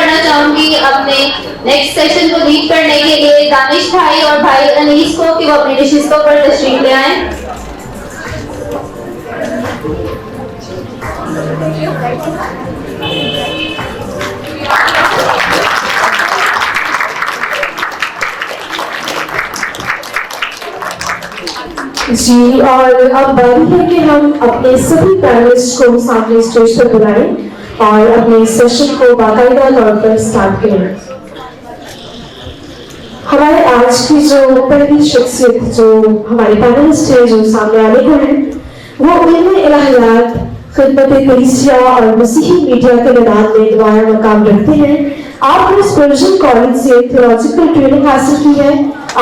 کرنا چاہوں گی اپنے نیکسٹ سیشن کو لیڈ کرنے کے لیے دانش بھائی اور بھائی انیس کو کہ وہ اپنی نشستوں پر تشریف لے آئیں. جی اور اب باری ہے کہ ہم اپنے سبھی پینلسٹ کو سامنے اسٹیج پر بلائیں اور اپنے سیشن کو باقاعدہ طور پر اسٹارٹ کریں. ہمارے آج کی جو پہلی شخصیت جو ہمارے پینلسٹ ہے جو سامنے آنے کو ہے وہ علم الہیات خدمت کلیسیا اور مسیحی میڈیا کے میدان میں نمایاں مقام رکھتے ہیں. آپ نے اسپرجن کالج سے تھیولوجیکل ٹریننگ حاصل کی ہے.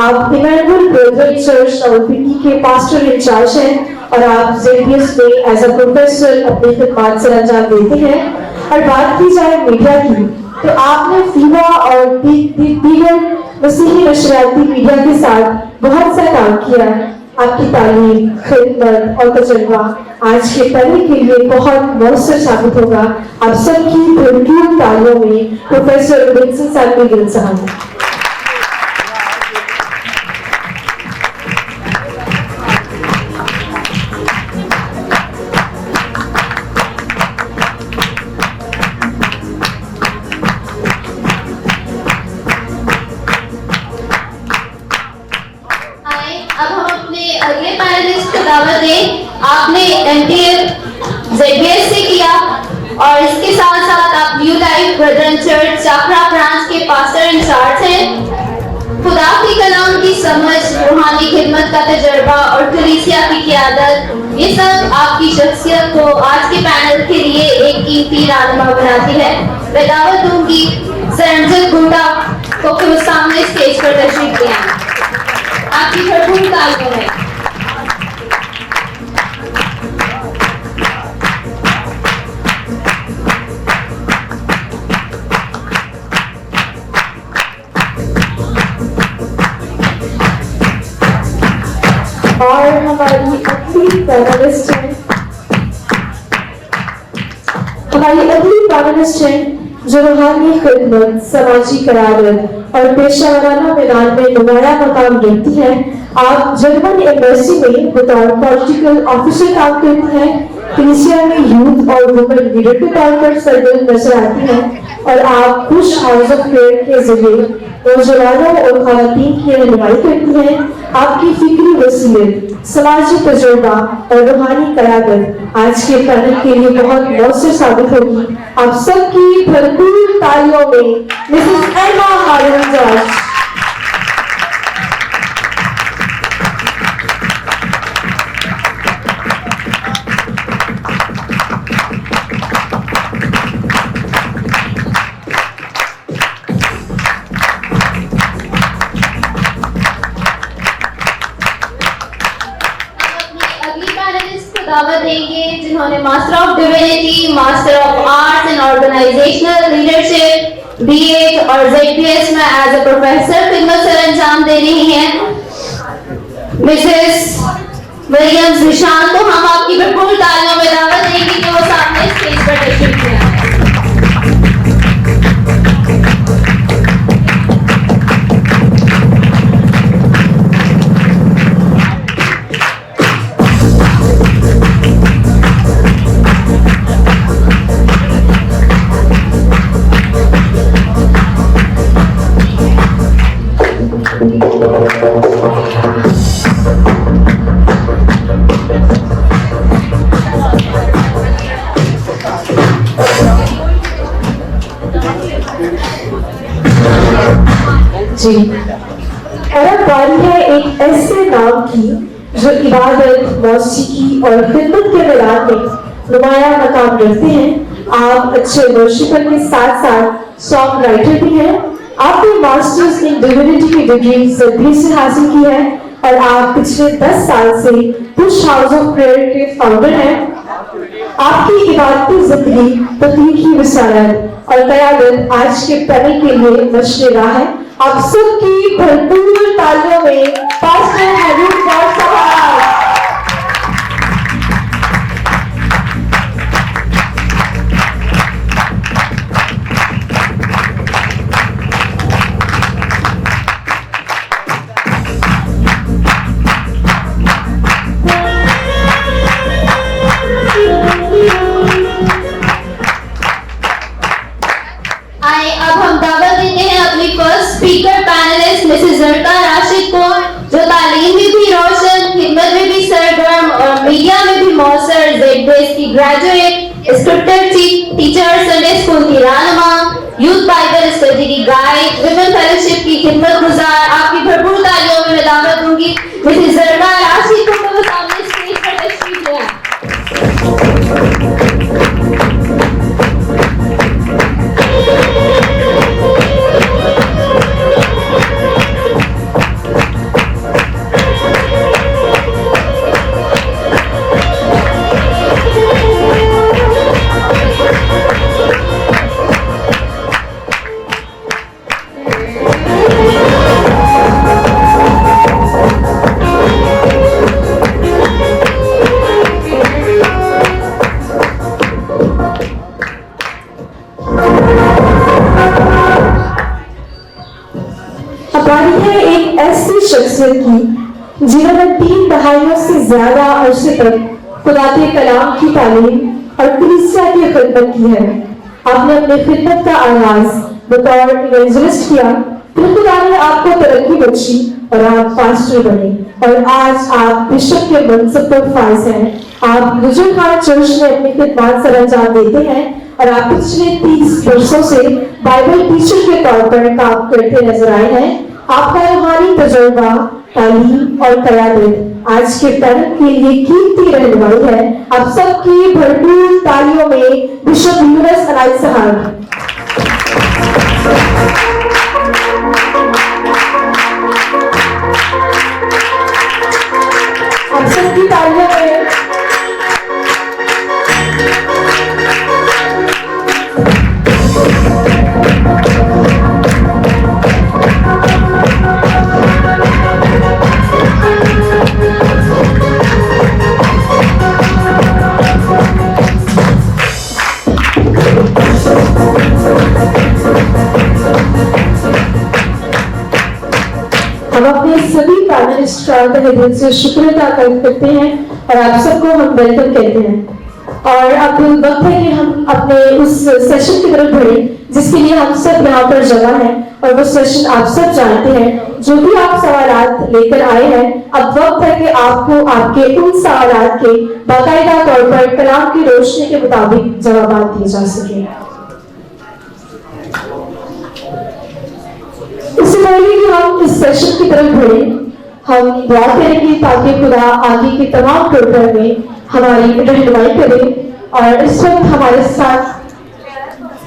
آپ ایمینول بردر چرچ راولپنڈی کے پاسٹر انچارج ہیں اور آپ ZBS میں ایز اے پروفیسر اپنی خدمات سر انجام دیتے ہیں. اور بات کی جائے میڈیا کی تو آپ نے فیوا اور دیگر مسیحی نشریاتی میڈیا کے ساتھ بہت سا کام کیا ہے. آپ کی تعلیم، خدمت اور تجربہ آج کے پڑھنے کے لیے بہت مؤثر ثابت ہوگا. آپ سب کی بھرپور تالیوں میں پروفیسر ونسن سیموئل گل صاحب. آپ نے MTL ZBS سے کیا اور اس کے ساتھ ساتھ آپ New Life Brethren Church Chakra branch کے پاسٹر انچارج ہیں. خدا کی کلام کی سمجھ، روحانی خدمت کا تجربہ اور کلیسیا کی قیادت، یہ سب آپ کی شخصیت کو آج کے پینل کے لیے ایک قیمتی رہنما بناتی ہے. میں دعوت دوں گی سرنجت گھوٹا کو کہ وہ سامنے اسٹیج پر تشریف لے آئیں. آپ کی بھرپور تعلیم ہے. اور ہماری اگلی پینلسٹ ہیں جو روحانی خدمت، سماجی قیادت اور پیشہ ورانہ میدان میں نمایاں مقام رکھتی ہیں. آپ جرمن ایمبیسی میں بطور پولیٹیکل آفیسر کام کرتی ہیں. کلیسیا میں یوتھ اور وومن لیڈر کے طور پر سرگرم نظر آتی ہیں اور آپ خوش ہاؤس آف پریئر کے ذریعے نوجوانوں اور خواتین کی رہنمائی کرتی ہیں. آپ کی فکری وسیلت، سماجی تجربہ اور روحانی قیادت آج کے پینل کے لیے بہت مؤثر ثابت ہوگی. آپ سب کی بھرپور تالیوں میں مسز ایما ہارون جارج. دعوت دیں گے جنہوں نے master of divinity, master of arts and organisational leadership BA اور ZBS میں ایز اے پروفیسر خدمت سر انجام دے رہی ہیں. مسز مریم ذیشان کو ہم آپ کی بھرپور تالیوں میں دعوت دیں گے کہ وہ سامنے اسٹیج پر تشریف لے آئیں. جی اور اب باری ہے ایک ایسے نام کی جو عبادت، موسیقی اور خدمت کے میدان میں نمایاں مقام رکھتے ہیں. آپ اچھے ورشپر کے ساتھ ساتھ سانگ رائٹر بھی ہیں. آپ نے ماسٹرز ان ڈیوینٹی کی ڈگری ZBS سے حاصل کی ہے اور آپ پچھلے 10 سال سے خوش ہاؤس آف پریئر کے فاؤنڈر ہیں. آپ کی عبادتی زندگی، تخلیقی رسالت اور قیادت آج کے پینل کے لیے مشن راہ ہے. آپ سب کی بھرپور تالیوں میں پاسٹر حبیب جارج صاحب. जरका राशिद को जो तालीम में भी रोशन, खिदमत में भी सरगर्म और मीडिया में भी मौसर, ZBS की graduate, scripted teacher, Sunday school की रहनुमा, यूथ बाइबल स्टडी की गाइड, विमेन फेलोशिप की खिदमत गुजार, आपकी भरपूर तालियों में मैं दावत दूंगी मिसेस जरका राशिद को मेरे सामने स्टेज पर तशरीफ ले आएं। शख्सियत की जिन्होंने 3 दहाइयों से ज्यादा अरसे तक खुदा के कलाम की तालीम और कलीसिया की खिदमत की है। आपने अपने खिदमत का आगाज बतौर इवेंजलिस्ट किया, फिर खुदा ने आपको तरक्की बख्शी और आप पास्टर बने और आज आप बिशप के मनसब पर फाइज हैं। आप गुजर खान चर्च में अपनी खिदमत सर अंजाम देते हैं और आप पिछले 30 वर्षों से बाइबल टीचर के तौर पर काम करते नजर आए हैं। आपका रूहानी तजुर्बा, तालीम और क़यादत आज के तरफ के लिए कीमती रहनुमाई है। आप सबकी भरपूर तालियों में बिशप यूनुस अलाई साहब। आप सबकी तालियों में हम अपने सभी पैनलिस्ट का तहे दिल से शुक्र अदा करते हैं और आप सबको हम वेलकम कहते हैं। और अब वक्त है कि हम अपने उस सेशन की तरफ बढ़े जिसके लिए हम सब यहाँ पर जगह हैं और वो सेशन आप सब जानते हैं। जो भी आप सवालात लेकर आए हैं, अब वक्त है कि आपको आपके उन सवालात के बाकायदा तौर पर कलाम की रोशनी के मुताबिक जवाब दिए जा सके। इससे पहले कि हम इस सेशन की तरफ बढ़े, हम दुआ करेंगे ताकि खुदा आगे के तमाम प्रोग्राम में हमारी रहनुमाई करे। और इस वक्त हमारे साथ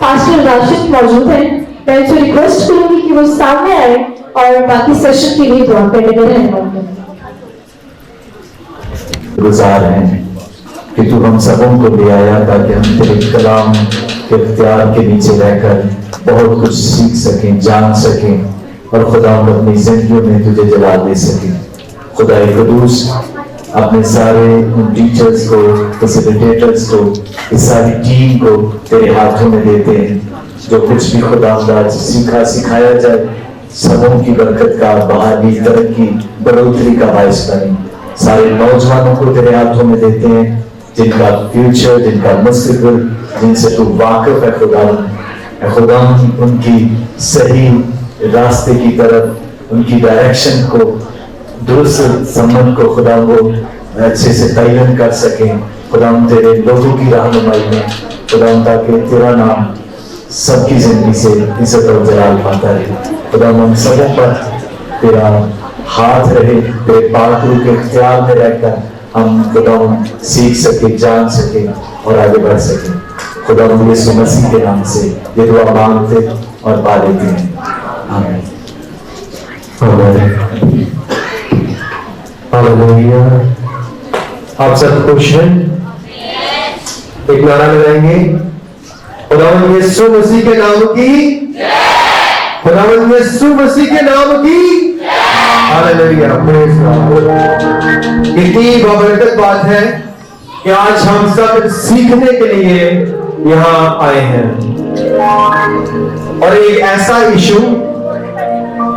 पास्टर राशिद मौजूद हैं। मैं उनसे रिक्वेस्ट करूंगी कि वो सामने आए और बाकी सेशन के लिए दुआ करने में रहनुमाई करें। गुजार हैं कि तू हम सबों को ले आया ताकि हम तेरे कलाम के इख्तियार के नीचे रहकर बहुत कुछ सीख सकें, जान सकें और खुदा अपनी जिंदगियों में तुझे जला दे सकें। खुदा कुदूस अपने सारे उन टीचर्स को, फैसिलिटेटर्स को, इस सारी टीम को तेरे हाथों में देते हैं। जो कुछ भी खुदा आज सिखाया जाए सबों की बरकत का, बहाली, तरक्की, बढ़ोतरी का बायस बने। सारे नौजवानों को तेरे हाथों में देते हैं जिनका फ्यूचर, जिनका मुस्तकबिल, जिनसे तू वाकिफ है खुदा उनकी सही रास्ते की तरफ, उनकी डायरेक्शन को, दुरुस्त संबंध को खुदा वो अच्छे से तयन कर सकें। खुदा तेरे लोगों की रहनुमाई में खुदा ताकि तेरा नाम सबकी जिंदगी से इज्जत और जलाल पाता रहे। खुदा हम सबों पर तेरा हाथ रहे, तेरे पाक रूह के इख्तियार में रहकर हम खुदा सीख सके, जान सके और आगे बढ़ सके। खुदा यीशु मसीह के नाम से ये दुआ मांगते और पा लेते हैं, आमीन। हालेलुया। आप सब खुश हैं? एक नारा लगाएंगे, खुदावंद यीशु मसीह के नाम की, खुदावंद यीशु मसीह के नाम की। हालेलुया। Praise God. कितनी बाबरकत बात है कि आज हम सब सीखने के लिए यहाँ आए हैं और एक ऐसा इशू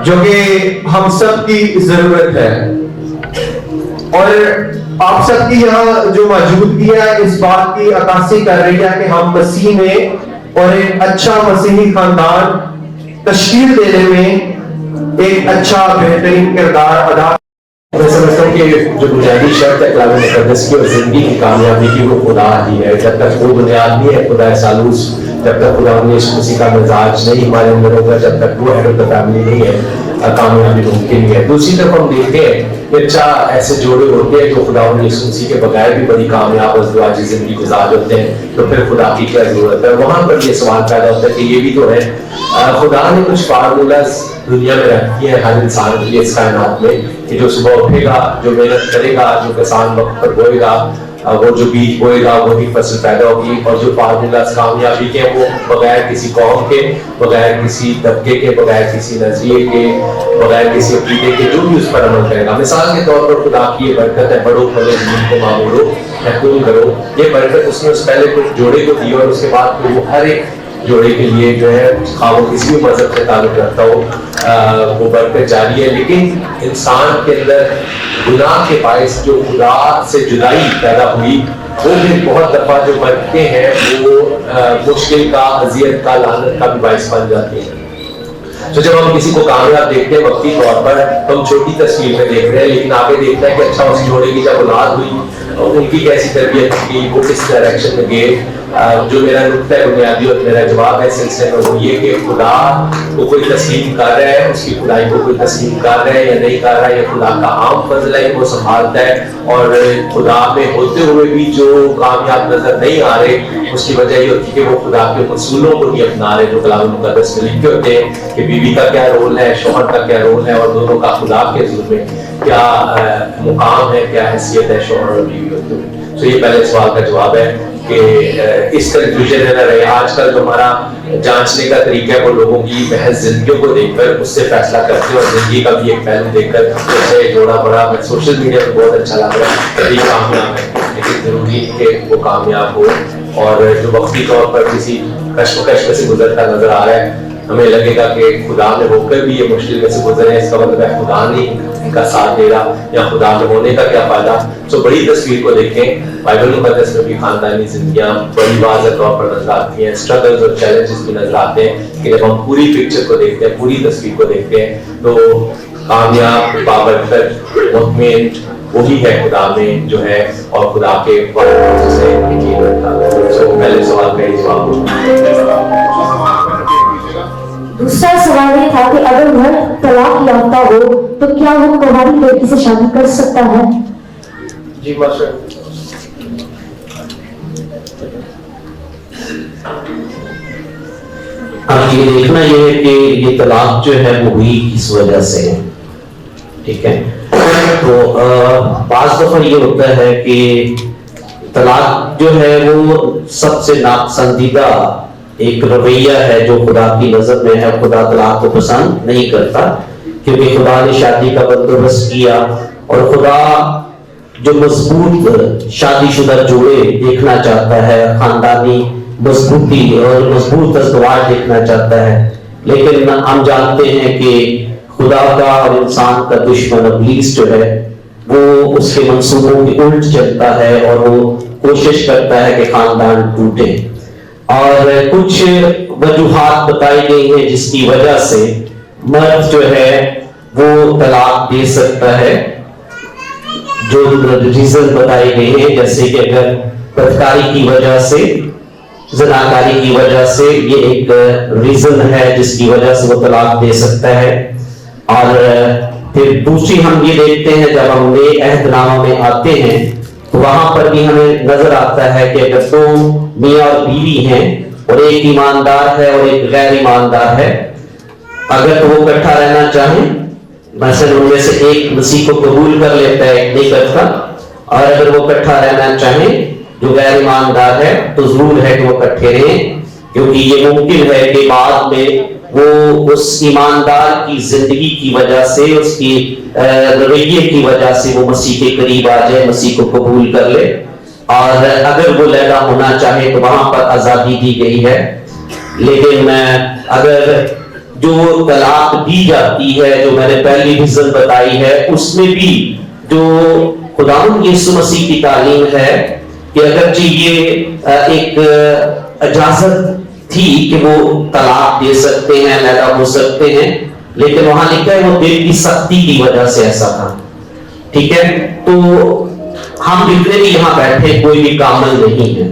जो कि हम सब की जरूरत है और आप सबकी यहाँ जो मौजूदगी है इस बात की अक्कासी कर रही है कि हम मसीह में और एक अच्छा मसीही खानदान तश्कील देने में ایک اچھا بہترین کردار ادا. میں سمجھتا ہوں کہ جو بنیادی شرط ہے کلام مقدس کی اور زندگی کی کامیابی کی وہ خدا ہی ہے. جب تک وہ بنیاد نہیں ہے خدا سالوس، جب تک خدا یسوع مسیح کا مزاج نہیں ہمارے اندر ہوگا، جب تک وہ ہیڈ آف دا فیملی نہیں ہے، کامیابی ممکن نہیں ہے. دوسری طرف ہم دیکھتے ہیں کہ اچھا ایسے جوڑے ہوتے ہیں جو خدا یسوع مسیح کے بغیر بھی بڑی کامیاب اور ازدواجی زندگی گزار ہوتے ہیں، تو پھر خدا کی کیا ضرورت ہے؟ وہاں پر یہ سوال پیدا ہوتا ہے کہ یہ بھی تو ہے خدا نے کچھ فارمولاز دنیا میں رکھی ہے ہر انسان کے لیے اس کائنات میں کہ جو صبح اٹھے گا، جو محنت کرے گا، جو کسان وقت پر بوئے گا، وہ جو بیج بوئے گا وہی فصل پیدا ہوگی. اور جو فارمولاز کامیابی کے وہ بغیر کسی قوم کے، بغیر کسی طبقے کے، بغیر کسی نظریے کے، بغیر کسی عقیدے کے، جو بھی اس پر عمل کرے گا. مثال کے طور پر خدا کی یہ برکت ہے بڑو پھلو زمین کو معمورو محکوم کرو. یہ برکت اس نے اس پہلے کچھ جوڑے کو دی اور اس کے بعد پھر وہ ہر ایک جوڑے کے لیے جو ہے خواہ وہ کسی بھی مذہب سے تعلق رکھتا ہو وہ برکت جاری ہے. لیکن انسان کے اندر گناہ کے باعث جو خدا سے جدائی پیدا ہوئی وہ بھی بہت دفعہ جو برکتیں ہیں وہ مشکل کا، اذیت کا، لعنت کا بھی باعث بن جاتی ہیں. تو جب ہم کسی کو کامیاب دیکھتے ہیں وقتی طور پر ہم چھوٹی تصویر میں دیکھ رہے ہیں، لیکن آگے دیکھتا ہے کہ اچھا اس جوڑے کی جب اولاد ہوئی ان کی کیسی تربیت کی، وہ کس ڈائریکشن میں گئے. جو میرا نقطہ بنیادی اور میرا جواب ہے سلسلے میں وہ یہ کہ خدا کو کوئی تسلیم کر رہا ہے، اس کی خدائی کو کوئی تسلیم کر رہا ہے یا نہیں کر رہا ہے، یہ خدا کا عام فضل ہے، وہ سنبھالتا ہے. اور خدا میں ہوتے ہوئے بھی جو کامیاب نظر نہیں آ رہے اس کی وجہ یہ ہوتی ہے کہ وہ خدا کے اصولوں کو نہیں اپنا رہے جو کلام مقدس میں لکھے ہوتے ہیں کہ بیوی کا کیا رول ہے، شوہر کا کیا رول ہے، اور دونوں کا خدا کے حضور میں کیا مقام ہے، کیا حیثیت ہے شوہر اور بیوی ہوتے ہوئے. تو یہ پہلے سوال کا جواب ہے کہ اس کنفیوژن میں نہ رہے. آج کل جو ہمارا جانچنے کا طریقہ ہے وہ لوگوں کی محض زندگیوں کو دیکھ کر اس سے فیصلہ کرتے ہیں، اور زندگی کا بھی ایک پہلو دیکھ کر اسے جوڑا بڑا سوشل میڈیا پہ بہت اچھا لگ رہا ہے یہ کامیاب ہے، لیکن ضروری ہے کہ وہ کامیاب ہو. اور جو وقتی طور پر کسی کشمکش میں سے گزرتا نظر آ رہا ہے ہمیں لگے گا کہ خدا میں ہو کر بھی یہ مشکل میں سے گزرے، اس کا مطلب ہے خدا نہیں ان کا ساتھ دے رہا یا خدا میں ہونے کا کیا فائدہ. سو بڑی تصویر کو دیکھیں، بائبل مقدس میں بھی خاندانی زندگیاں بڑی واضح طور پر نظر آتی ہیں، اسٹرگلز اور چیلنجز بھی نظر آتے ہیں کہ جب ہم پوری پکچر کو دیکھتے ہیں، پوری تصویر کو دیکھتے ہیں تو کامیاب، بابرکت، مطمئن وہی ہے خدا میں جو ہے اور خدا کے وعدوں سے یقین رکھتا ہے. سو پہلے سوال کا ہی جواب. دوسرا سوال یہ تھا کہ اگر مرد طلاق یافتہ ہو تو کیا وہ کنواری لڑکی سے شادی کر سکتا ہے؟ جی ماشاء اب یہ دیکھنا یہ ہے کہ یہ طلاق جو ہے وہ ہوئی کس وجہ سے. ٹھیک ہے، تو بعض دفعہ یہ ہوتا ہے کہ طلاق جو ہے وہ سب سے ناپسندیدہ ایک رویہ ہے جو خدا کی نظر میں ہے. خدا طلاق کو پسند نہیں کرتا کیونکہ خدا نے شادی کا بندوبست کیا اور خدا جو مضبوط شادی شدہ جوڑے دیکھنا چاہتا ہے، خاندانی مضبوطی اور مضبوط ازدواج دیکھنا چاہتا ہے. لیکن ہم جانتے ہیں کہ خدا کا اور انسان کا دشمن ابلیس جو ہے وہ اس کے منصوبوں کے الٹ چلتا ہے اور وہ کوشش کرتا ہے کہ خاندان ٹوٹے. اور کچھ وجوہات بتائی گئی ہیں جس کی وجہ سے مرد جو ہے وہ طلاق دے سکتا ہے. جو ریزن بتائی گئی ہیں جیسے کہ اگر بدکاری کی وجہ سے، زناکاری کی وجہ سے، یہ ایک ریزن ہے جس کی وجہ سے وہ طلاق دے سکتا ہے. اور پھر دوسری ہم یہ دیکھتے ہیں جب ہم نئے عہد نامہ میں آتے ہیں تو وہاں پر بھی ہمیں نظر آتا ہے کہ اگر دو میاں اور بیوی ہیں اور ایک ایماندار ہے اور ایک غیر ایماندار ہے، اگر تو وہ اکٹھا رہنا چاہیں، مثلا ان میں سے ایک مسیح کو قبول کر لیتا ہے ایک نہیں کرتا، اور اگر وہ اکٹھا رہنا چاہیں جو غیر ایماندار ہے تو ضرور ہے کہ وہ اکٹھے رہیں، کیونکہ یہ ممکن ہے کہ بعد میں وہ اس ایماندار کی زندگی کی وجہ سے، اس کی رویے کی وجہ سے وہ مسیح کے قریب آ جائے، مسیح کو قبول کر لے. اور اگر وہ لیلا ہونا چاہے تو وہاں پر آزادی دی گئی ہے. لیکن اگر جو طلاق دی جاتی ہے جو میں نے پہلی ریزن بتائی ہے اس میں بھی جو خداوند یسوع مسیح کی تعلیم ہے کہ اگرچہ یہ ایک اجازت تھی کہ وہ طلاق دے سکتے ہیں، لیلا ہو سکتے ہیں، लेकिन वहां लिखा है वो दिल की सख्ती की वजह से ऐसा था। ठीक है, तो हम जितने भी यहाँ बैठे कोई भी कामिल नहीं है,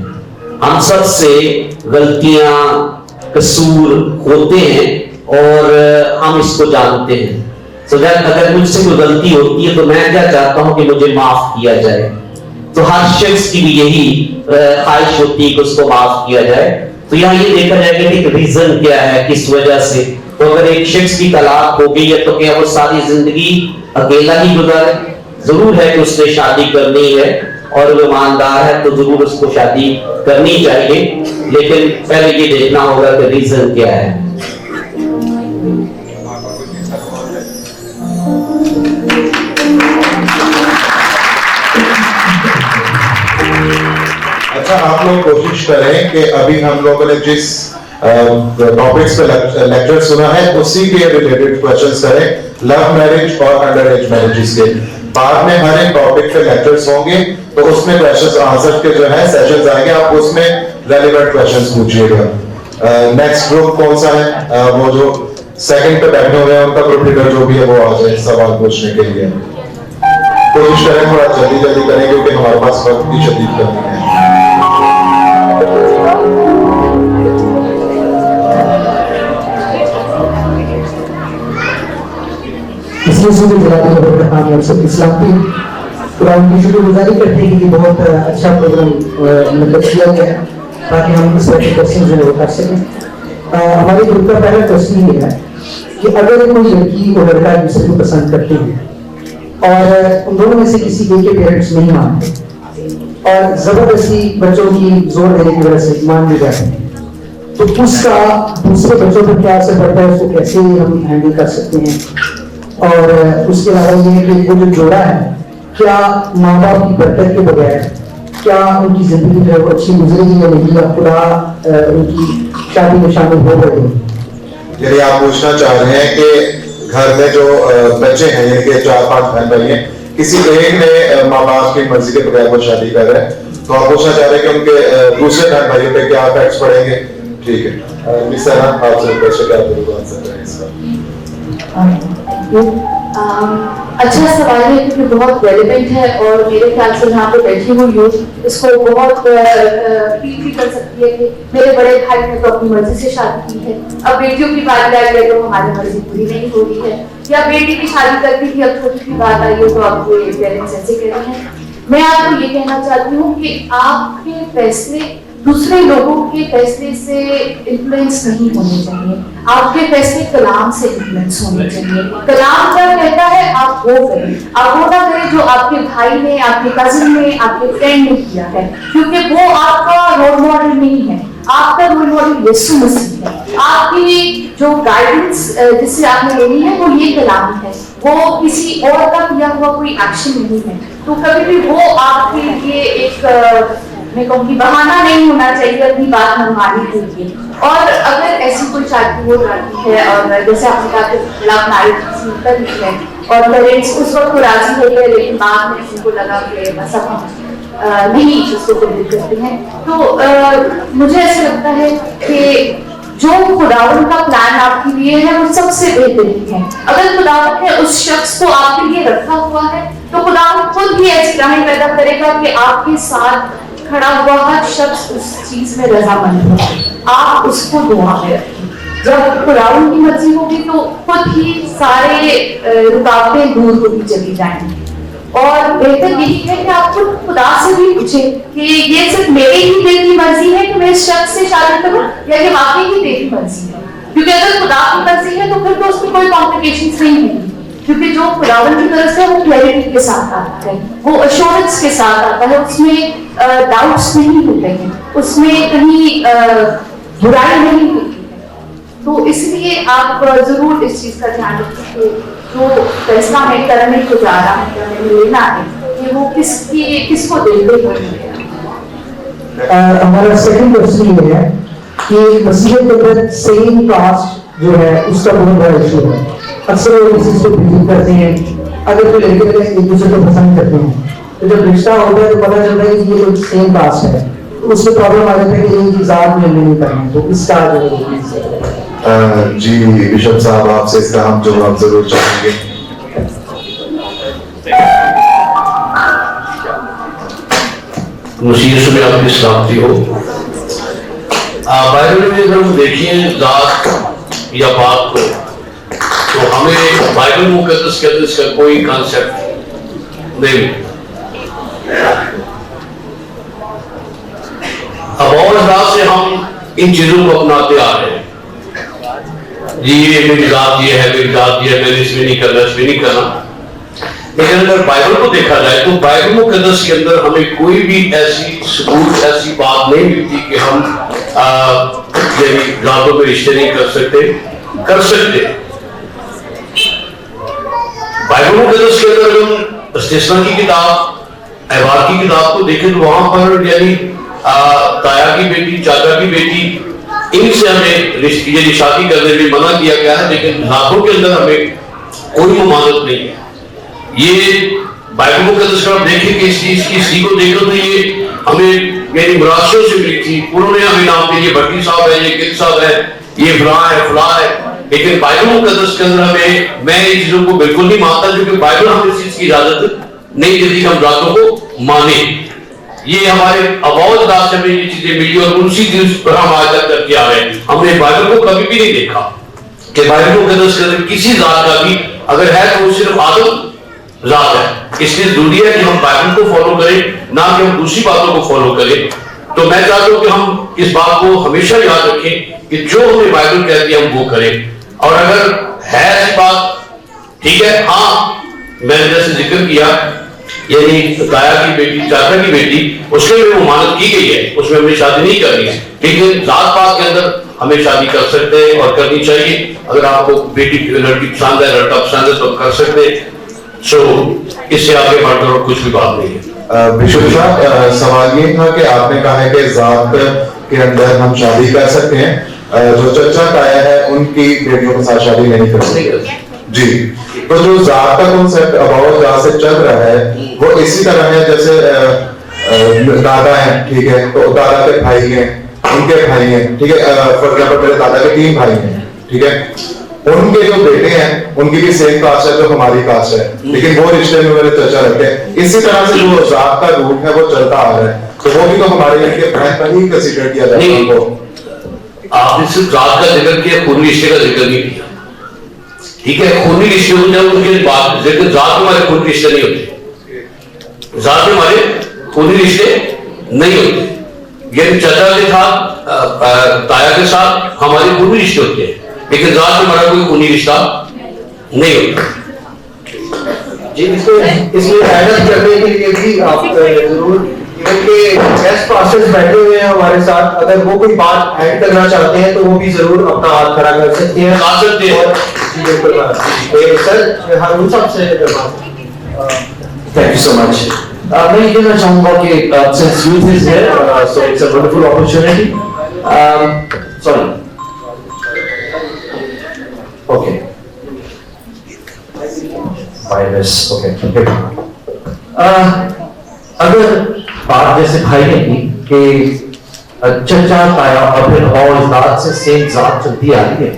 हम सब से गलतियां कसूर होते हैं और हम इसको जानते हैं। तो अगर मुझसे कोई गलती होती है तो मैं क्या चाहता हूं कि मुझे माफ किया जाए। तो हर शख्स की भी यही ख्वाहिश होती है कि उसको माफ किया जाए। तो यहाँ ये देखा जाएगा कि रीजन क्या है, किस वजह से। तो अगर एक शख्स की तलाक हो गई है तो क्या वो सारी जिंदगी अकेला ही गुजारे? जरूर है कि उसने शादी करनी है और वो ईमानदार है तो जरूर उसको शादी करनी चाहिए, लेकिन पहले ये देखना होगा कि रीजन क्या है। अच्छा, आप लोग कोशिश करें कि अभी हम लोगों ने जिस टॉपिक्स पे लेक्चर सुना है उसी के रिलेटेड क्वेश्चंस करें, लव मैरिज और अंडर एज मैरिजेस के। बाद में हर एक टॉपिक पे लेक्चर्स होंगे तो उसमें क्वेश्चंस आंसर के जो है सेशंस आएंगे, आप उसमें रेलेवेंट क्वेश्चंस पूछिएगा। नेक्स्ट ग्रुप कौन सा है? वो जो सेकंड पे बैठे हुए हैं उनका ग्रुप लीडर जो भी है वो आ जाए सवाल पूछने के लिए। कोशिश करें थोड़ा जल्दी जल्दी करें क्योंकि हमारे पास वक्त की शदीद कमी है। इस्लाम की कुरान की शुक्रगुजारी करते हैं कि बहुत अच्छा प्रोग्राम मतलब किया गया है ताकि हम इस तरह के क्वेश्चन जो है वो कर सकें। हमारे ग्रुप का पहला क्वेश्चन ये है कि अगर कोई लड़की और लड़का एक दूसरे को पसंद करते हैं और उन दोनों में से किसी एक के पेरेंट्स नहीं मानते और जबरदस्ती बच्चों की जोर देने की वजह से मान भी जाते हैं, तो उसका दूसरे बच्चों पर क्या असर पड़ता है, उसको कैसे हम हैंडल कर सकते हैं? और उसके अलावा ये कि वो जो जोड़ा है क्या माँ बाप की बरकत के बगैर क्या उनकी जिंदगी जो है वो अच्छी गुजरेगी या नहीं, या खुदा उनकी शादी में शामिल हो गए? यदि आप पूछना चाह रहे हैं कि घर में जो बच्चे हैं जिनके 4-5 बहन भाई हैं, किसी एक ने माँ बाप की मर्जी के बगैर वो शादी कर रहे हैं, तो आप पूछना चाह रहे हैं कि उनके दूसरे बहन भाइयों पे क्या इफेक्ट्स पड़ेंगे? ठीक है, मिस सना आपसे रिक्वेस्ट है कि आप आंसर करें इसका। अच्छा सवाल है क्योंकि बहुत रेलेवेंट है और मेरे ख्याल से यहाँ पे बैठी हुई यूथ इसको बहुत फील भी कर सकती है कि मेरे बड़े भाई ने तो अपनी मर्जी से शादी की है, अब बेटियों की बात आई है तो हमारी मर्जी पूरी नहीं हो रही है, या बेटी की शादी करती थी अब छोटी की बात आई है तो अब पेरेंट्स ऐसे कह रहे हैं। मैं आपको ये कहना चाहती हूँ कि आपके फैसले दूसरे लोगों के फैसले से इन्फ्लुएंस नहीं होने चाहिए, आपके फैसले कलाम से इन्फ्लुएंस होने चाहिए। कलाम क्या कहता है आप वो करें, आप वो ना करें जो आपके भाई ने, आपके कजिन ने, आपके फ्रेंड ने किया है, क्योंकि वो आपका रोल मॉडल नहीं है, आपका रोल मॉडल यीशु मसीह है। आपकी जो गाइडेंस जिससे आपने लेनी है वो ये कलाम है, वो किसी और का किया हुआ कोई एक्शन नहीं है। तो कभी भी वो आपके लिए एक मैं कहूँगी बहाना नहीं होना चाहिए अपनी बात मनवाने के लिए। और अगर ऐसी कोई शादी हो जाती है और जैसे आपने कहा कि लव मैरिज कर ली है और पेरेंट्स उस वक्त राजी हो गए लेकिन बाद में उनको लगा कि सब हम नहीं उसको कबूल करते हैं, तो मुझे ऐसा लगता है कि जो खुदावन का प्लान आपके लिए है वो सबसे बेहतरीन है। अगर खुदावन ने उस शख्स को आपके लिए रखा हुआ है तो खुदावन खुद ही ऐसी राहें पैदा करेगा कि आपके साथ खड़ा हुआ हर शख्स उस चीज में रजामंद हो, आप उसको दुआ में रखें। जब खुदावन की मर्जी होगी तो खुद ही सारे रुकावटें दूर होती चली जाएंगी। और बेहतर यही है कि आप खुदा से भी पूछें कि ये सिर्फ मेरे ही दिल की मर्जी है कि मैं इस शख्स से शादी करूं या ये वाकई ही तेरी मर्जी है, क्योंकि अगर खुदा की मर्जी है तो फिर तो उसमें कोई कॉम्प्लिकेशंस नहीं होंगी, क्योंकि जो खुदावन की तरफ से वो क्लैरिटी के साथ आता है, वो अश्योरेंस के साथ आता है, उसमें डाउट्स नहीं होते हैं, उसमें कहीं बुराई नहीं होती है। तो इसलिए आप जरूर इस चीज का ध्यान रखिए जो फैसला मैं करने को जा रहा हूँ या मैंने लेना है कि वो किसको देते हैं। हमारा सेकंड क्वेश्चन ये है कि मसीह के अंदर सेम कास्ट जो है उसका बहुत बड़ा इशू है। अक्सर लोग इस चीज को बिलीव करते हैं, अगर कोई लड़के एक दूसरे को पसंद करते हैं तो जब रिश्ता होता है तो पता चलता है कि ये लोग सेम कास्ट है, तो उसमें प्रॉब्लम आ जाता है कि ये चीज आप नहीं करना, तो इसका जो है जी बिशप साहब आपसे इसका हम जवाब जरूर चाहेंगे। मसीह यीशु में आपकी सलामती हो। बाइबल में अगर हम देखें जात या बात को, तो हमें बाइबल मुकद्दस के अंदर इसका कोई कॉन्सेप्ट नहीं। अब और रात से हम इन चीजों को अपनाते आ रहे हैं। जी ये मेरी जात ये है, मेरी जात ये है, मैंने इसमें नहीं करना, इसमें नहीं करना। लेकिन अगर बाइबल को देखा जाए तो बाइबल मुकद्दस के अंदर हमें कोई भी ऐसी सबूत, ऐसी बात नहीं मिलती कि हम यानी जातों में रिश्ते नहीं कर सकते। बाइबल मुकद्दस के अंदर हम इस्तिस्ना की किताब, अहबार की किताब को देखें तो वहां पर यानी ताया की बेटी, चाचा की बेटी, इनसे हमें यानी शादी करने में मना किया गया है, लेकिन जातों के अंदर हमें कोई ममानत नहीं है। ये बाइबल मुकद्दस का आप देखें कि इसकी को देखो तो ये हमें मेरी मुराशियों से मिली थी। उन्होंने हमें नाम दिए, ये भट्टी साहब है, ये गिल साहब है, ये फलां है। लेकिन बाइबल मुकद्दस के अंदर हमें, मैं इन चीजों को बिल्कुल नहीं मानता, क्योंकि बाइबल हमें इस चीज की इजाजत नहीं देती कि हम जातों को माने। ये हमारे अबौध दास से हमें ये चीजें मिली और उसी चीज पर हम आज तक करके आ रहे हैं। हमने बाइबल को कभी भी नहीं देखा कि बाइबल मुकद्दस के अंदर किसी जात का भी अगर है तो वो सिर्फ आदम जात है। इसलिए जरूरी है कि हम बाइबल को फॉलो करें, ना कि हम दूसरी बातों को फॉलो करें। तो मैं चाहता हूं कि हम इस बात को हमेशा याद रखें कि जो हमें बाइबल कहती है हम वो करें। और अगर है ऐसी बात, ठीक है, हाँ मैंने जैसे जिक्र किया यानी ताया की बेटी, चाचा की बेटी, उसके में ममानत की गई है, उसमें हमें शादी नहीं करनी है। लेकिन जात पात के अंदर हमें शादी कर सकते हैं और करनी चाहिए। अगर आपको बेटी लड़की पसंद है, लड़का पसंद है तो कर सकते हैं। सो इससे आगे बढ़कर और कुछ भी बात नहीं है। बिशप साहब सवाल ये था कि आपने कहा है कि जात के अंदर हम शादी कर सकते हैं, जो चचा ताया है उनकी बेटियों के साथ शादी नहीं कर सकते जी। तो जो जात का कॉन्सेप्ट अबाउट जात से चल रहा है वो इसी तरह है जैसे दादा है, ठीक है, तो दादा के भाई हैं, उनके भाई हैं, ठीक है, फॉर एग्जाम्पल मेरे दादा के 3 भाई हैं, ठीक है, उनके जो बेटे हैं उनकी भी सेम कास्ट है जो हमारी कास्ट है, लेकिन वो रिश्ते में मेरे चचा रखते हैं। इसी तरह से जो जात का रूट है वो चलता आ रहा है, तो वो भी तो हमारे लिए बहन पर ही कंसीडर किया जाता है। आपने सिर्फ जात का जिक्र किया, खूनी रिश्ते का जिक्र नहीं किया, ठीक है। खूनी रिश्ते हो जाए उनके बाद, लेकिन जात में हमारे खूनी रिश्ते नहीं होते, जात में हमारे खूनी रिश्ते नहीं होते। ये चचा के साथ, ताया के साथ हमारे खूनी रिश्ते होते हैं, लेकिन जात में हमारा कोई खूनी रिश्ता नहीं होता। जी इसमें मेहनत करने के लिए भी आप जरूर गेस्ट पास्टर्स बैठे हुए हैं हमारे साथ, अगर वो कोई बात ऐड करना चाहते हैं तो वो भी जरूर अपना हाथ खड़ा कर सकते हैं। सर हारून साहब से थैंक यू सो मच। मैं ये कहना चाहूंगा कि since youth is here so it's a wonderful opportunity. Sorry, okay, virus, okay. अगर बात जैसे भाई ने की कि चचा ताया और फिर और जात से सेम जात चलती आ रही है,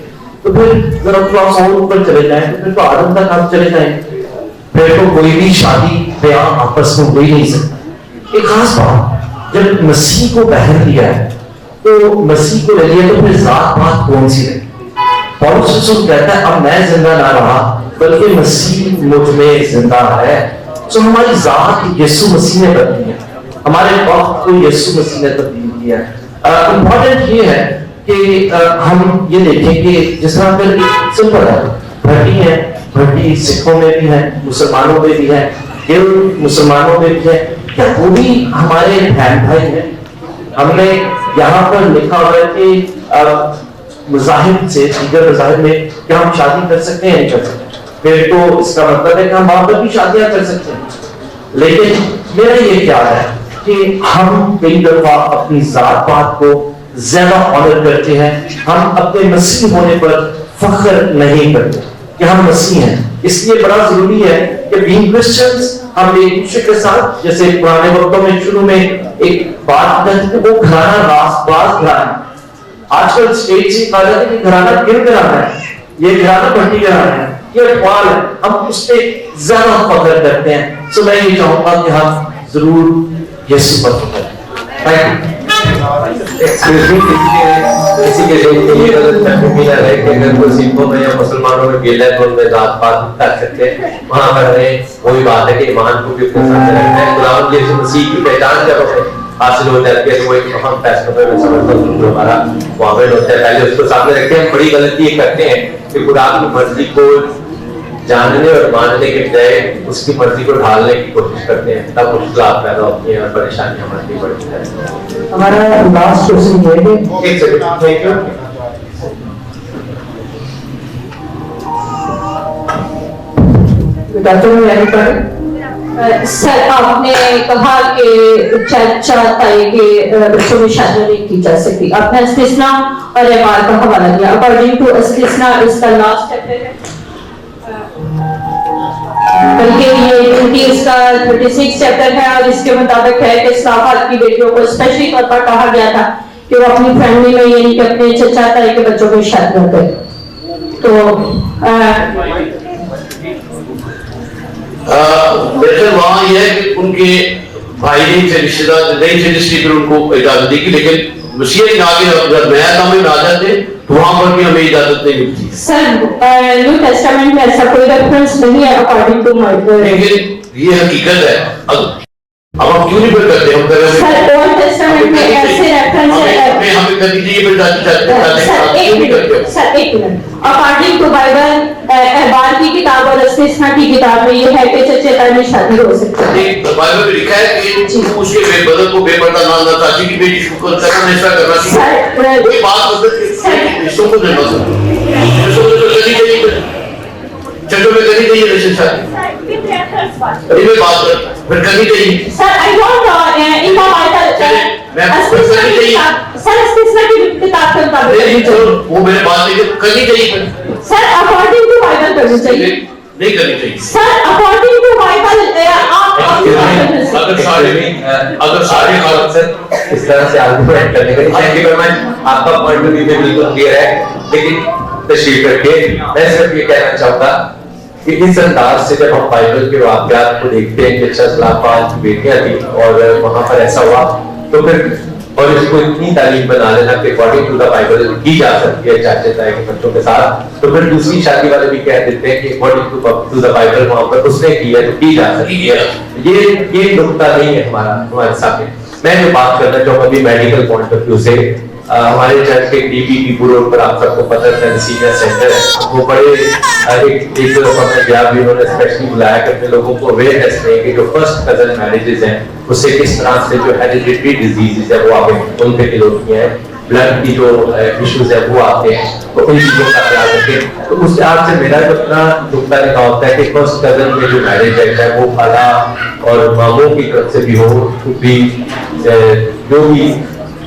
तो फिर जरा थोड़ा सा ऊपर चले जाएं तो फिर तो आदम तक आप चले जाएं, फिर तो कोई भी शादी ब्याह आपस में हो ही नहीं सकता। एक खास बात, जब मसीह को बहन दिया है तो मसीह को ले लिया तो फिर जात पात कौन सी रही? पौलुस रसूल कहता है अब मैं जिंदा ना रहा बल्कि मसीह मुझ में जिंदा है। तो हमारी जात यीशु मसीह ने बदली है, हमारे वक्त को यीशु मसीह ने तब्दील किया है। इम्पोर्टेंट ये है कि हम ये देखें कि जिस तरह फिर सिंपल है, भट्टी है, भट्टी सिखों में भी है, मुसलमानों में भी है, गिल मुसलमानों में भी है, क्या वो भी हमारे बहन भाई हैं? हमने यहाँ पर लिखा हुआ है कि मज़ाहिब से दीगर मज़ाहिब में क्या हम शादी कर सकते हैं? नहीं कर सकते। फिर तो इसका मतलब है कि हम वहां पर भी शादियां कर सकते हैं। लेकिन मेरा ये क्या है कि हम कई दफा अपनी जात पात को ज्यादा ऑनर करते हैं, हम अपने मसीह होने पर फख्र नहीं करते कि हम मसीह हैं। इसलिए बड़ा जरूरी है कि बीइंग क्रिश्चियंस हम एक दूसरे के साथ, जैसे पुराने वक्तों में शुरू में एक बात करते थे, वो घराना रास बाज घराना। आज आजकल स्टेज से कहा जाता है कि घराना गिर घराना है, ये घराना पट्टी घराना है, ये अखबार है, हम उस पर ज्यादा फख्र करते हैं। सो मैं ये चाहूंगा कि हम जरूर यीशु पर फख्र करें। किसी के लिए गलतफहमी न रहे कि अगर कोई सिखों में या मुसलमानों में गिल है तो उनमें जात पात कर सकते हैं, वहां पर हमें वही बात है कि ईमान को भी अपने सामने रखना है। गुलाम यीशु मसीह की पहचान जब हमें हासिल हो जाती है तो वो एक अहम फैसलों में मैं समझता हूँ जो हमारा मुआमिल होता है, पहले उसको सामने रखते हैं। हम बड़ी गलती ये करते हैं कि खुदा की मर्जी को जानने और मानने के बजाय उसकी मर्जी को ढालने की कोशिश करते हैं, तब मुश्किलात पैदा होती हैं और परेशानियां हमारी बढ़ती हैं। हमारा लास्ट क्वेश्चन ये है कि एक सेकंड, थैंक यू। सर आपने कहा कि चाचा ताई के बच्चों में शादी नहीं की जा सकती, आपने इस्तिस्ना और एबार का हवाला दिया। अकॉर्डिंग टू इस्तिस्ना इसका लास्ट चैप्टर है, बल्कि ये 20 का 36 चैप्टर है और इसके मुताबिक है कि इस्लामाबाद की बेटियों को स्पेशली तौर पर कहा गया था कि वो अपनी फैमिली में यानी कि अपने चचा ताई के बच्चों को शादी करते। तो दरअसल वहाँ यह है कि उनके भाई ने से रिश्तेदार नहीं थे जिसकी फिर उनको इजाजत दी, लेकिन मसीह के आगे अगर नया काम में आ जाते तो वहां पर भी हमें इजाजत नहीं मिलती। सर न्यू टेस्टामेंट में ऐसा कोई रेफरेंस नहीं है अकॉर्डिंग टू माय, लेकिन ये हकीकत है। अब हम क्यों नहीं फिर करते, हम कर रहे सर ओल्ड टेस्टामेंट में ऐसे रेफरेंस है, हमें करनी चाहिए फिर सर एक मिनट, अकॉर्डिंग टू बाइबल एबार की किताब और इस्तिस्ना की किताब में ये है कि चचे ताई में शादी हो सकती है। बाइबल में लिखा है कि उसके बेबदल को बेपर्दा ना चाची की बेटी शुक्र करना ऐसा करना चाहिए। कोई बात मतलब रिश्तों को नहीं बस रिश्तों को करनी चाहिए, चंडों में करनी चाहिए रिश्ते अभी मैं बात कर फिर करनी चाहिए। Sir I don't in the Bible sir इस्तिस्ना की किताब के मुताबिक वो मेरे बात नहीं करनी चाहिए सर अकॉर्डिंग टू बाइबल करनी चाहिए, नहीं करनी चाहिए सर अकॉर्डिंग टू बाइबल आप अगर सारे सर इस तरह से आर्गुमेंट करने का थैंक यू वेरी मच, आपका पॉइंट ऑफ व्यू में बिल्कुल क्लियर है, लेकिन तशरीफ रखिए। मैं सिर्फ ये कहना चाहूंगा कि इस अंदाज से जब हम बाइबल के वाक़यात को देखते हैं कि इस्लामाबाद की बेटियां थी और वहां पर ऐसा हुआ, तो फिर और इसको इतनी तालीम बना लेना कि अकॉर्डिंग टू द बाइबल की जा सकती है चाचे ताए के बच्चों के साथ, तो फिर दूसरी शादी वाले भी कह देते हैं कि अकॉर्डिंग टू द बाइबल वहां पर उसने की है तो की जा सकती है। ये नुकता नहीं है हमारे सामने। मैं जो बात करना चाहूंगा अभी मेडिकल पॉइंट ऑफ व्यू से, हमारे चर्च के डीपीपी पुरों पर आप सबको पता है सीनियर सेंटर है, वो बड़े एक हमने गया भी उन्होंने स्पेशली बुलाया कि अपने लोगों को अवेयरनेस दें कि जो फर्स्ट कजन मैरिजेस हैं उससे किस तरह से जो हेरिडिटरी डिजीजेस है वो आप उनके दिल होती हैं, ब्लड की जो इश्यूज है वो आते हैं, तो उन चीजों का ख्याल रखें। तो उस लिहाज से मेरा जो अपना नुकता निकाह होता है कि फर्स्ट कजन में जो मैरिज है चाहे वो खाला और मामों की तरफ से भी हो, भी जो भी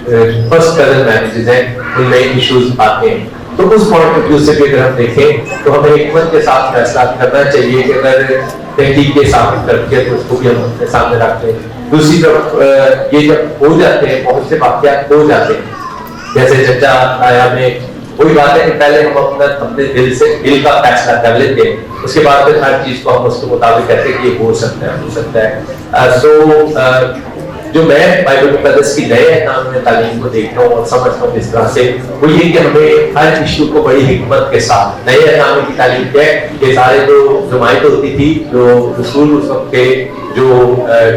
फर्स्ट कजन मैरिजेस हैं उनमें इश्यूज आते हैं, तो उस पॉइंट ऑफ व्यू से भी अगर हम देखें तो हमें हिकमत के साथ फैसला करना चाहिए कि अगर तहकीक के सामने करती है तो उसको भी हम अपने सामने रखते हैं। दूसरी तरफ ये जब हो जाते हैं बहुत से वाक़यात हो जाते हैं, जैसे चचा आया में वही बात है कि पहले हम अपने दिल का फैसला कर लेते हैं, उसके बाद फिर हर चीज को हम उसके मुताबिक कहते हैं कि ये हो सकता है। जो मैं बाइबल मुक़द्दस की नए अहकाम में तालीम को देखता हूँ और समझता हूँ इस तरह से, वो ये कि हमें हर इशू को बड़ी हिकमत के साथ नए अहकाम की तालीम क्या है, ये सारे जो नुमाइंद होती थी, जो रसूल उस वक्त के जो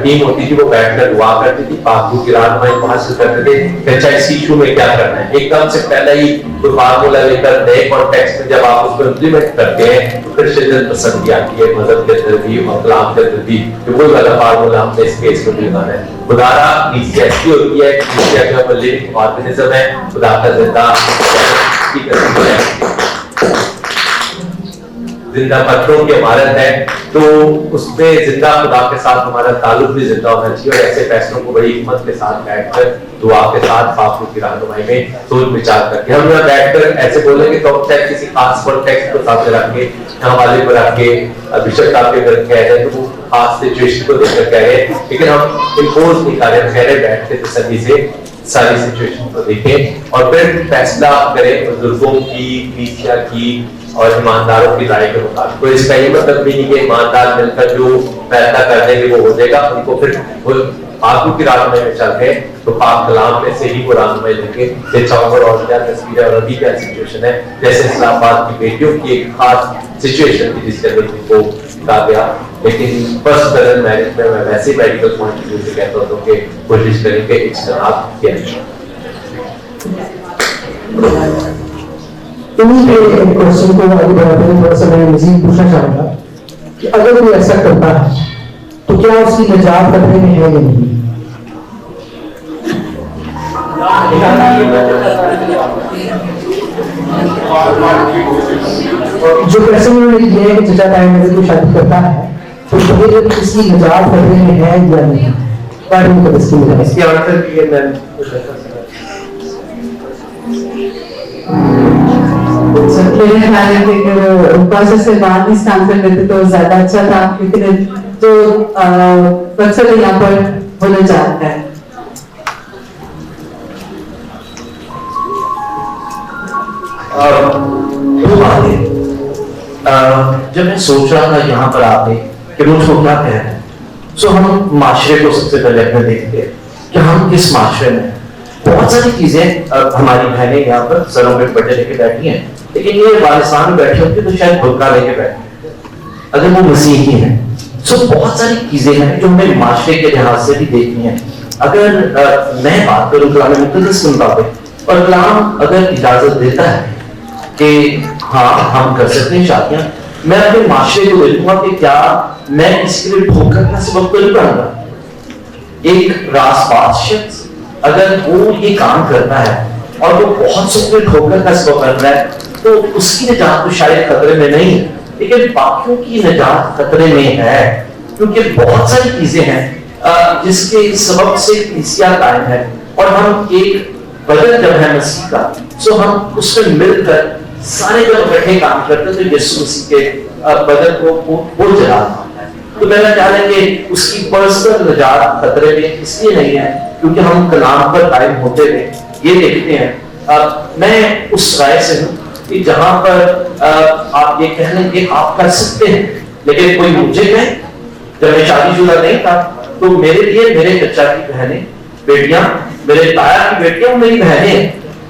टीम होती थी वो बैठकर दुआ करती थी, पाकू की रहनुमाई को हासिल करते थे कि अच्छा इस इशू में क्या करना है। एकदम से पहले ही कोई फार्मूला लेकर नए कॉन्टेक्स्ट में जब आप उसको इम्प्लीमेंट करते हैं तो फिर शिद्दत पसंदी आती है, मजहब के तरदीब और कलाम के तरदीब, तो वही वाला फार्मूला हमने इस केस में भी लगाना है। खुदारा नीचे ऐसी होती है कि लिविंग ऑर्गेनिज्म है, खुदा का जिंदा पत्थरों की इमारत है, तो उसमें जिंदा खुदा के साथ हमारा ताल्लुक भी जिंदा होना चाहिए। और ऐसे फैसलों को बड़ी हिम्मत के साथ बैठकर दुआ के साथ बापू की रहनुमाई में सोच विचार करके हम यहाँ बैठकर ऐसे बोलेंगे तो चाहे किसी खास कॉन्टेक्स्ट को सामने रख के हवाले पर रख के बिशप साहब के अगर कह रहे हैं तो वो खास सिचुएशन को देखकर कह रहे हैं, लेकिन हम इम्पोज नहीं कर रहे, कह रहे बैठ के तसल्ली से सारी सिचुएशन को देखें और फिर फैसला करें बुजुर्गों की, कलीसिया की और ईमानदारों की राय के मुताबिक। तो इसका ये मतलब भी नहीं कि ईमानदार मिलकर जो फैसला कर देंगे वो हो जाएगा, उनको फिर वो आगू की राह में चल गए तो पाक कलाम में से ही वो राहनुमाई देंगे कि चाहूंगा और क्या तस्वीर है और अभी क्या सिचुएशन है। जैसे इस्लामाबाद की बेटियों की एक खास सिचुएशन थी जिसके अंदर उनको कहा गया, लेकिन फर्स्ट कजन मैरिज में मैं वैसे मेडिकल पॉइंट ऑफ व्यू से कहता हूँ कि कोशिश करें कि इज्तिनाब किया जाए। इन्हीं के क्वेश्चन को आगे बढ़ाते हुए थोड़ा सा मैं मजीद पूछना चाहूंगा कि अगर कोई ऐसा करता है तो क्या उसकी निजात खतरे में है या नहीं? जो प्रश्न उन्होंने किया है कि चचा टाइम में कोई शादी करता है तो फिर उसकी निजात खतरे में है या नहीं? इसकी आंसर किए मैं मेरे ख्याल है कि वो प्रोसेस से बाद इसका आंसर देते तो ज्यादा अच्छा था, क्योंकि जो मकसद यहाँ पर होना चाहता है। दो बातें जब मैं सोच रहा था यहाँ पर आके कि लोग क्या कह रहे हैं, सो हम माशरे को सबसे पहले अपने देखते हैं कि हम किस माशरे में। बहुत सारी चीजें हमारी बहनें यहाँ पर सरों पे पट्टे लेके बैठी हैं, लेकिन ये अफगानिस्तान में बैठी होती तो शायद भुक्का लेके बैठी अगर वो मसीही है। सो बहुत सारी चीजें हैं जो हमें माशरे के लिहाज से भी देखनी है। अगर मैं बात करूँ कलाम मुक़द्दस के मुताबिक और कलाम अगर इजाजत देता है कि हाँ हम कर सकते हैं शादियां, मैं अपने माशरे को देखूंगा कि क्या मैं इसके लिए ठोकर का सबब तो नहीं बनूंगा। एक रासबाज शख्स अगर वो ये काम करता है और वो बहुत से ठोकर का सबब बन रहा है तो उसकी निजात तो शायद खतरे में नहीं है, लेकिन बाकियों की निजात खतरे में है, क्योंकि बहुत सारी चीजें हैं जिसके सबब से कलीसिया कायम है और हम एक बदन जब है मसीह का, सो हम उसमें मिलकर सारे जब इकट्ठे काम करते तो यीशु मसीह के बदन को वो जलाता है। तो मेरा ख्याल है कि उसकी पर्सनल निजात खतरे में इसलिए नहीं है क्योंकि हम कलाम पर कायम होते हुए ये देखते हैं। मैं उस राय से हूँ कि जहां पर आप ये कह लें कि आप कर सकते हैं, लेकिन कोई मुझे कहे, जब मैं शादीशुदा नहीं था तो मेरे लिए मेरे चचा की बहनें बेटियां, मेरे ताया की बेटियां मेरी बहनें,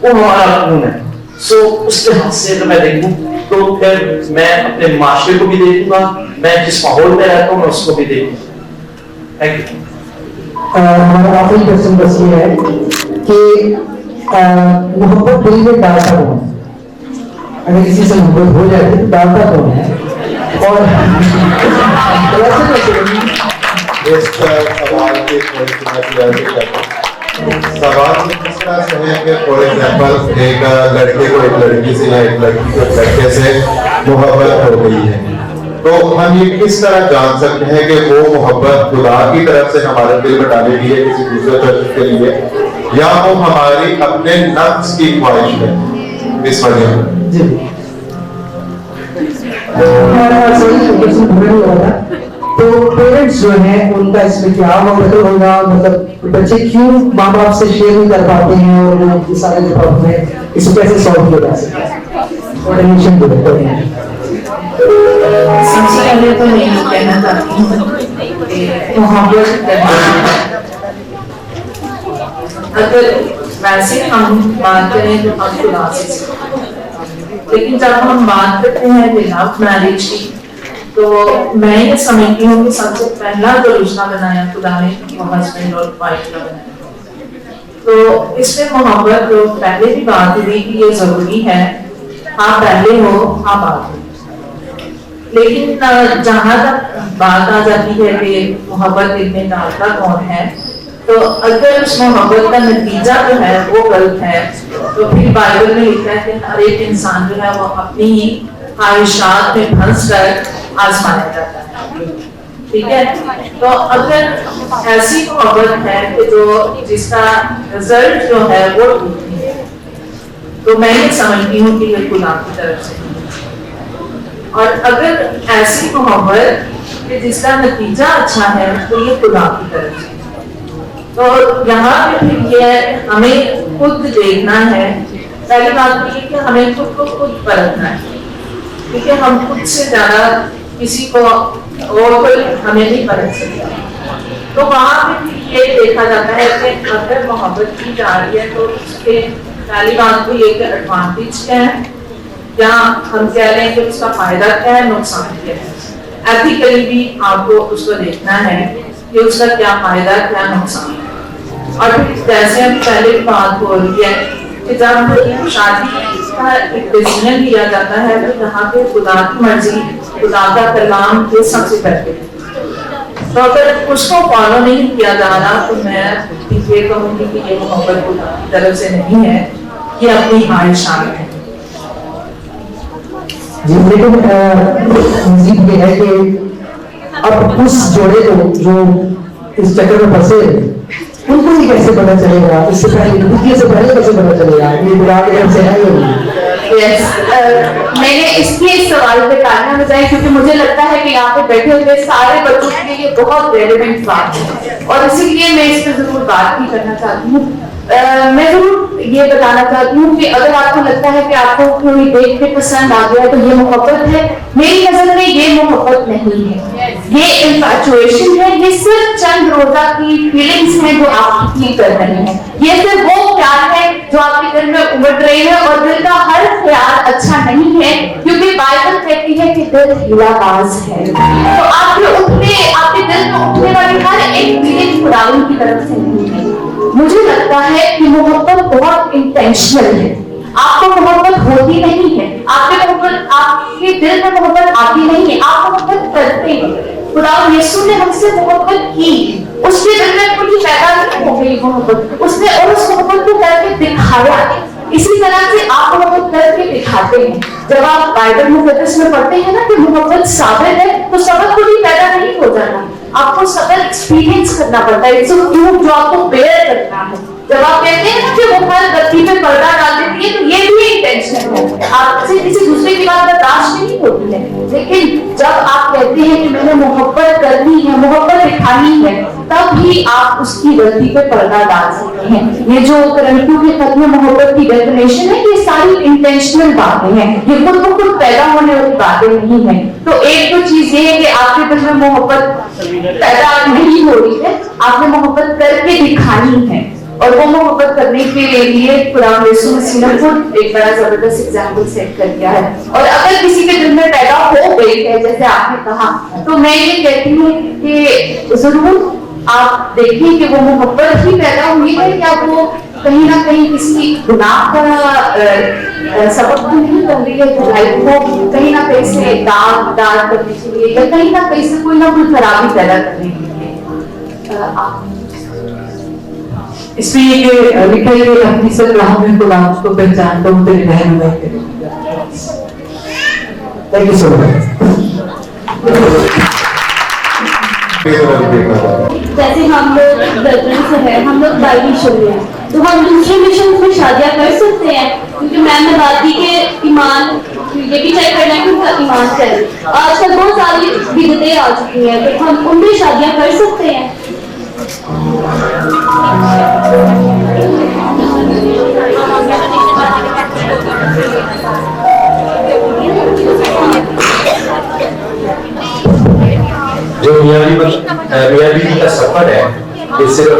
वो हमारा खून है। सो उसके हाथ से अगर मैं देखूं तो फिर मैं अपने माशरे को भी देखूंगा, मैं जिस माहौल में रहता हूँ मैं उसको भी देखूंगा। Thank you. हमारा आखिरी क्वेश्चन बस ये है कि मोहब्बत दिल में डालता कौन है? अगर किसी से मोहब्बत हो जाए तो डालता कौन है? और इस सवाल के सवाल इस तरह से है कि फॉर एग्जाम्पल एक लड़के को एक लड़की से या एक लड़की को एक लड़के से मोहब्बत हो गई है, तो हम ये किस तरह जान सकते हैं कि वो मोहब्बत खुदा की तरफ से हमारे दिल में डाली गई है किसी दूसरे शख्स के लिए, या वो हमारी अपने नफ्स की ख्वाहिश है? इस वजह जी तो पेरेंट्स जो हैं उनका इसमें क्या मतलब होगा, मतलब बच्चे क्यों माँ बाप से शेयर नहीं कर पाते हैं और वो ये सारे जो प्रॉब्लम है इसको कैसे सॉल्व किया जा सकता है? और टेंशन दे देते हैं। सबसे पहले तो मैं ये कहना चाहती हूँ कि मोहब्बत अगर वैसे हम बात करें तो हम खुदा से सीखते हैं, लेकिन जब हम बात करते हैं विदाउट मैरिज की तो मैं ये समझती हूँ कि सबसे पहला जो रिश्ता बनाया खुदा ने वो हस्बैंड और वाइफ का बनाया। तो इसमें मोहब्बत तो पहले भी बात हुई कि ये जरूरी है, हाँ पहले हो हाँ बाद में, लेकिन जहां तक बात आ जाती है कि मोहब्बत दिल में डालता कौन है, तो अगर उस मोहब्बत का नतीजा जो है वो गलत है तो फिर बाइबल में लिखा है कि हर एक इंसान जो है वो अपनी ही ख्वाहिशात में फंस कर आजमाया जाता है। ठीक है, तो अगर ऐसी मोहब्बत है कि जो जिसका रिजल्ट जो है वो ठीक नहीं है, तो मैं ये समझती हूँ कि ये खुदा की तरफ से है। और अगर ऐसी मोहब्बत कि जिसका नतीजा अच्छा है तो ये खुदा की तरफ से। तो यहाँ पे फिर ये हमें खुद देखना है। पहली बात तो ये कि हमें खुद को खुद परखना है, क्योंकि हम खुद से ज्यादा किसी को और कोई हमें नहीं परख सकता। तो वहाँ पे फिर ये देखा जाता है कि अगर मोहब्बत की जा रही है तो उसके पहली बात तो ये कि एडवांटेज क्या है, या हम कह रहे हैं कि उसका फायदा क्या है, नुकसान क्या है। एथिकली भी आपको उसको देखना है कि उसका क्या फायदा क्या नुकसान है। और फिर जैसे हम पहले भी बात हो रही है कि जब शादी का एक डिसीजन लिया जाता है तो यहाँ पे खुदा की मर्जी, खुदा का कलाम ये सबसे पहले। तो अगर उसको फॉलो नहीं किया जा रहा तो मैं ये कहूँगी कि ये मोहब्बत खुदा की तरफ से नहीं है, ये अपनी ख्वाहिशात है। जी, लेकिन ये है कि अब उस जोड़े को जो इस चक्कर में फंसे उनको ही कैसे पता चलेगा, इससे पहले से पहले कैसे पता चलेगा, ये विराट के से है मैंने इसलिए इस सवाल पे टालना बजाय, क्योंकि मुझे लगता है कि यहाँ पे बैठे हुए सारे बच्चों के लिए ये बहुत रेलेवेंट बात है और इसीलिए मैं इस पर जरूर बात भी करना चाहती हूँ। मैं जरूर ये बताना चाहती हूँ कि अगर आपको लगता है कि आपको कोई देख के पसंद आ गया तो ये मोहब्बत है, मेरी नजर में ये मोहब्बत नहीं है, ये इंफैचुएशन है। ये सिर्फ चंद रोजा की फीलिंग्स हैं जो आप फील कर रहे हैं। ये सिर्फ वो प्यार है जो आपके दिल में उमड़ रही है और दिल का हर प्यार अच्छा नहीं है, क्योंकि बाइबल कहती है कि दिल हिलाबाज है। तो आपके दिल में उठने वाली हर एक फीलिंग खुदा की तरफ से नहीं है। मुझे लगता है कि मोहब्बत बहुत इंटेंशनल है। आपको मोहब्बत होती नहीं है, आपके दिल में मोहब्बत आती नहीं है, आप मोहब्बत करते हैं। खुदा यीशु ने हमसे मोहब्बत की, उसके दिल में खुद ही पैदा नहीं हो गई मोहब्बत, उसने और उस मोहब्बत को करके दिखाया। इसी तरह से आप मोहब्बत करके दिखाते हैं। जब आप बाइबल मुकद्दस में पढ़ते हैं ना कि मोहब्बत साबित है, तो सबक खुद ही पैदा नहीं हो जाता, आपको सबक एक्सपीरियंस करना पड़ता है। जो आपको बेयर करना है। जब आप कहते हैं ना कि वो हर गति पे पर्दा डाल देती है, तो ये भी इंटेंशन है, आपसे किसी दूसरे की बात बर्दाश्त नहीं होती है। लेकिन जब आप कहते हैं कि मैंने मोहब्बत करनी है, मोहब्बत दिखानी है, तब ही आप उसकी गलती पे पर्दा डाल सकते हैं। ये जो करंटू के खत में मोहब्बत की डेफिनेशन है, ये सारी इंटेंशनल बातें हैं, ये खुद को खुद पैदा होने वाली बातें नहीं है। तो एक तो चीज ये है कि आपके दिल में मोहब्बत पैदा नहीं हो रही है, आपने मोहब्बत करके दिखानी है। और वो मोहब्बत करने के लिए खुदा यीशु मसीह ने खुद एक बड़ा जबरदस्त एग्जाम्पल सेट कर दिया है। और अगर किसी के दिल में पैदा हो गई है, जैसे आपने कहा, तो मैं ये कहती हूँ कि जरूर आप देखिए कि वो मोहब्बत ही पैदा हुई है या वो कहीं ना कहीं किसी गुनाह का सबक तो नहीं कर रही है, लाइफ को कहीं ना कहीं से दाग करने के लिए या कहीं ना कहीं से कोई ना कोई खराबी पैदा करने के लिए। इसमें ये लिखा है कि अपनी सब राहों में खुदा उसको पहचानता हूँ, तेरे रहनुमाई करें। Thank you so much. जैसे हम लोग ब्रदर्स हैं, हम लोग बाइबल मिशन हैं, तो हम दूसरे मिशन में शादियां कर सकते हैं, क्योंकि मैम ने बात की कि ईमान ये भी चेक करना है कि उनका ईमान क्या है। आजकल बहुत सारी बिदतें आ चुकी हैं, तो हम उनमें शादियां कर सकते हैं। जो मियाँ बीवी का सफर है, ये सिर्फ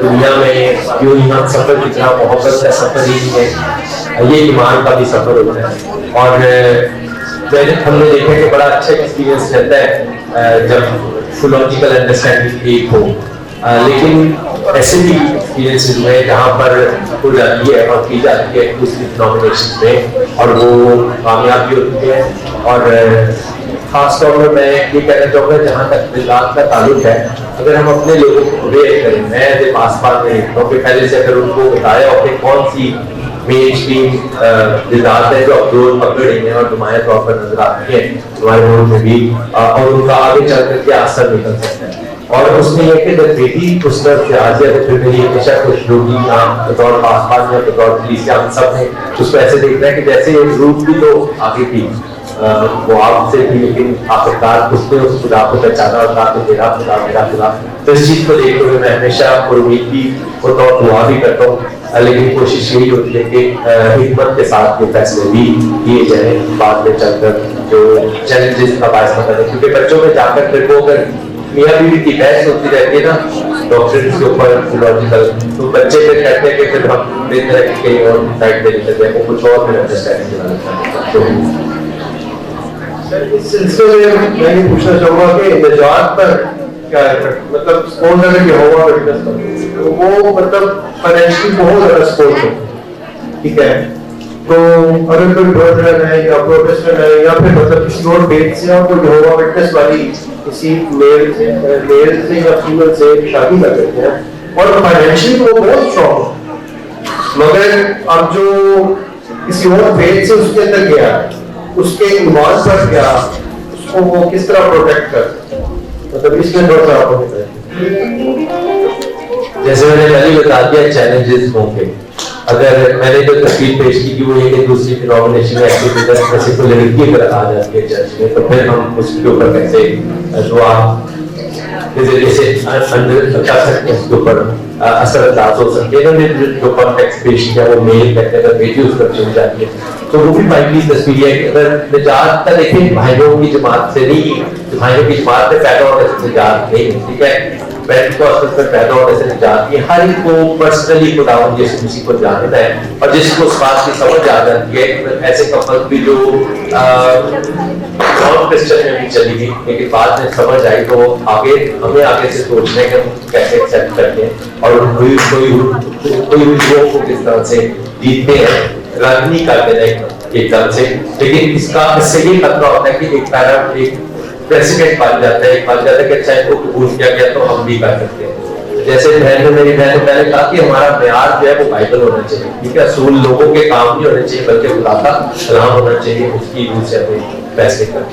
दुनिया में यूं ही हम सफर की तरह मोहब्बत का सफर ही नहीं है, ये ईमान का भी सफर होता है। और हमने देखा कि बड़ा अच्छा एक्सपीरियंस रहता है जब थियोलॉजिकल अंडरस्टैंडिंग एक हो, लेकिन ऐसे भी एक्सपीरियंसेस हुए जहाँ पर हो जाती है और की जाती है दूसरी डिनोमिनेशन में और वो कामयाब भी होती है। और खास तौर पर मैं ये कहना चाहूँगा जहाँ तक मिलाद का ताल्लुक है, अगर हम अपने लोगों को अवेयर करें, मैं जब आसपास में तो पहले से अगर उनको बताया और कि कौन सी मेन स्ट्रीम बिदात है जो अब रोज पकड़ रही है और नुमाया तौर पर नजर आती है हमारे मुल्क में भी, और उनका आगे चल करके असर निकल सकता है। और उसमें यह कि जब बेटी उस तरफ से आज तो फिर मेरी हमेशा खुश होगी, बतौर पासपान या बतौर पुलिस हम सब ने उसको ऐसे देखना है कि जैसे एक रूप भी तो आगे थी वो आपसे भी, लेकिन आखिरकार उसने उस खुदा को पहचाना और कहा कि मेरा खुदा तो इस चीज को देखते हुए मैं हमेशा उम्मीद भी होता हूँ, दुआ भी करता हूँ, लेकिन कोशिश यही होती है कि हिकमत के साथ ये फैसले भी किए जाए बाद में चलकर जो चैलेंजेस का बायस बनता है, क्योंकि बच्चों में जाकर फिर वो अगर मियाँ बीवी की बहस होती रहती है ना डॉक्टर्स के ऊपर फिलॉजिकल, तो बच्चे फिर कहते हैं कि फिर हम देख रहे हैं कहीं और साइड दे देते हैं, वो कुछ और फिर अंडरस्टैंडिंग तो इस सिलसिले में मैं ये पूछना चाहूंगा कि निजात पर क्या है, मतलब सपोज अगर यहोवा विटनेस पर तो वो मतलब फाइनेंशियली बहुत ज्यादा सपोर्ट है, ठीक है, तो अगर कोई ब्रदर है या प्रोटेस्टेंट है या फिर मतलब किसी और फेथ से और कोई यहोवा विटनेस वाली किसी मेल से या फीमेल से शादी कर लेते हैं और फाइनेंशियली वो बहुत स्ट्रॉन्ग, मगर अब जो किसी और फेथ से उसके अंदर गया, उसके ईमान पर गया, उसको वो किस तरह प्रोटेक्ट कर, मतलब इसमें थोड़ा सा आपको बताइए। जैसे मैंने पहले बता दिया चैलेंजेस होंगे, अगर मैंने जो तस्वीर पेश की कि वो एक दूसरी डिनोमिनेशन में ऐसे कोई लड़की अगर आ जाती है चर्च में, तो फिर हम उसके ऊपर कैसे दुआ जैसे अंदर कर सकते हैं, उसके ऊपर असरअंदाज हो सकते हैं। मैंने जो कॉन्टेक्स्ट पेश किया वो मेल कहते हैं, अगर बेटी उस पर चल जाती है तो वो भी भाई की तस्वीर है कि अगर निजात का देखें भाइयों की जमात से नहीं, भाइयों की जमात में पैदा होने से निजात नहीं, ठीक है, पेंटिकॉस्टल पर पैदा होने से निजात नहीं, हर एक को पर्सनली खुदावंद यीशु मसीह को जानता है, और जिसको उस बात की समझ आ जाती है। ऐसे कपल भी जो नॉन क्रिश्चियन में भी चली गई लेकिन बाद में समझ आई, तो आगे हमें आगे से सोचना है कि हम कैसे एक्सेप्ट करते हैं और कोई को किस तरह से जीतते हैं, रन नहीं करते हैं एक तरह से। लेकिन इससे ये खतरा होता है कि एक प्रेसिडेंट बन जाता है कि अच्छा इसको कबूल किया गया तो हम भी कर सकते हैं। जैसे मेरी बहन ने पहले कहा कि हमारा म्यार जो है वो बाइबल होना चाहिए, ठीक है, असूल लोगों के काम नहीं होने चाहिए बल्कि खुदा का कलाम होना चाहिए, उसकी रूह से हमें फैसले करना।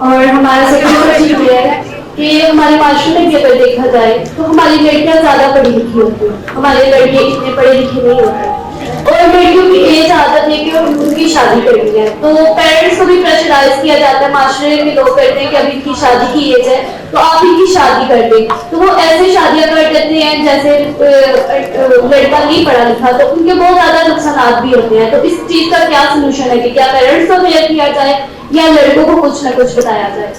और हमारा सेकंड क्वेश्चन ये है कि हमारे माशरे में भी अगर देखा जाए तो हमारी लड़कियां ज्यादा पढ़ी लिखी होती हैं, हमारे लड़के इतने पढ़े लिखे नहीं होते, और लड़कियों की एज आदत है कि उनकी शादी करनी है, तो पेरेंट्स को भी प्रेशराइज किया जाता है, माशरे के लोग कहते हैं कि अभी इनकी शादी की एज है तो आप इनकी शादी कर दें, तो वो ऐसे शादियां कर देते हैं जैसे लड़का नहीं पढ़ा लिखा, तो उनके बहुत ज्यादा नुकसान भी होते हैं। तो इस चीज का क्या सोल्यूशन है कि क्या पेरेंट्स को अवेयर किया जाए या लड़कों को कुछ ना कुछ बताया जाए?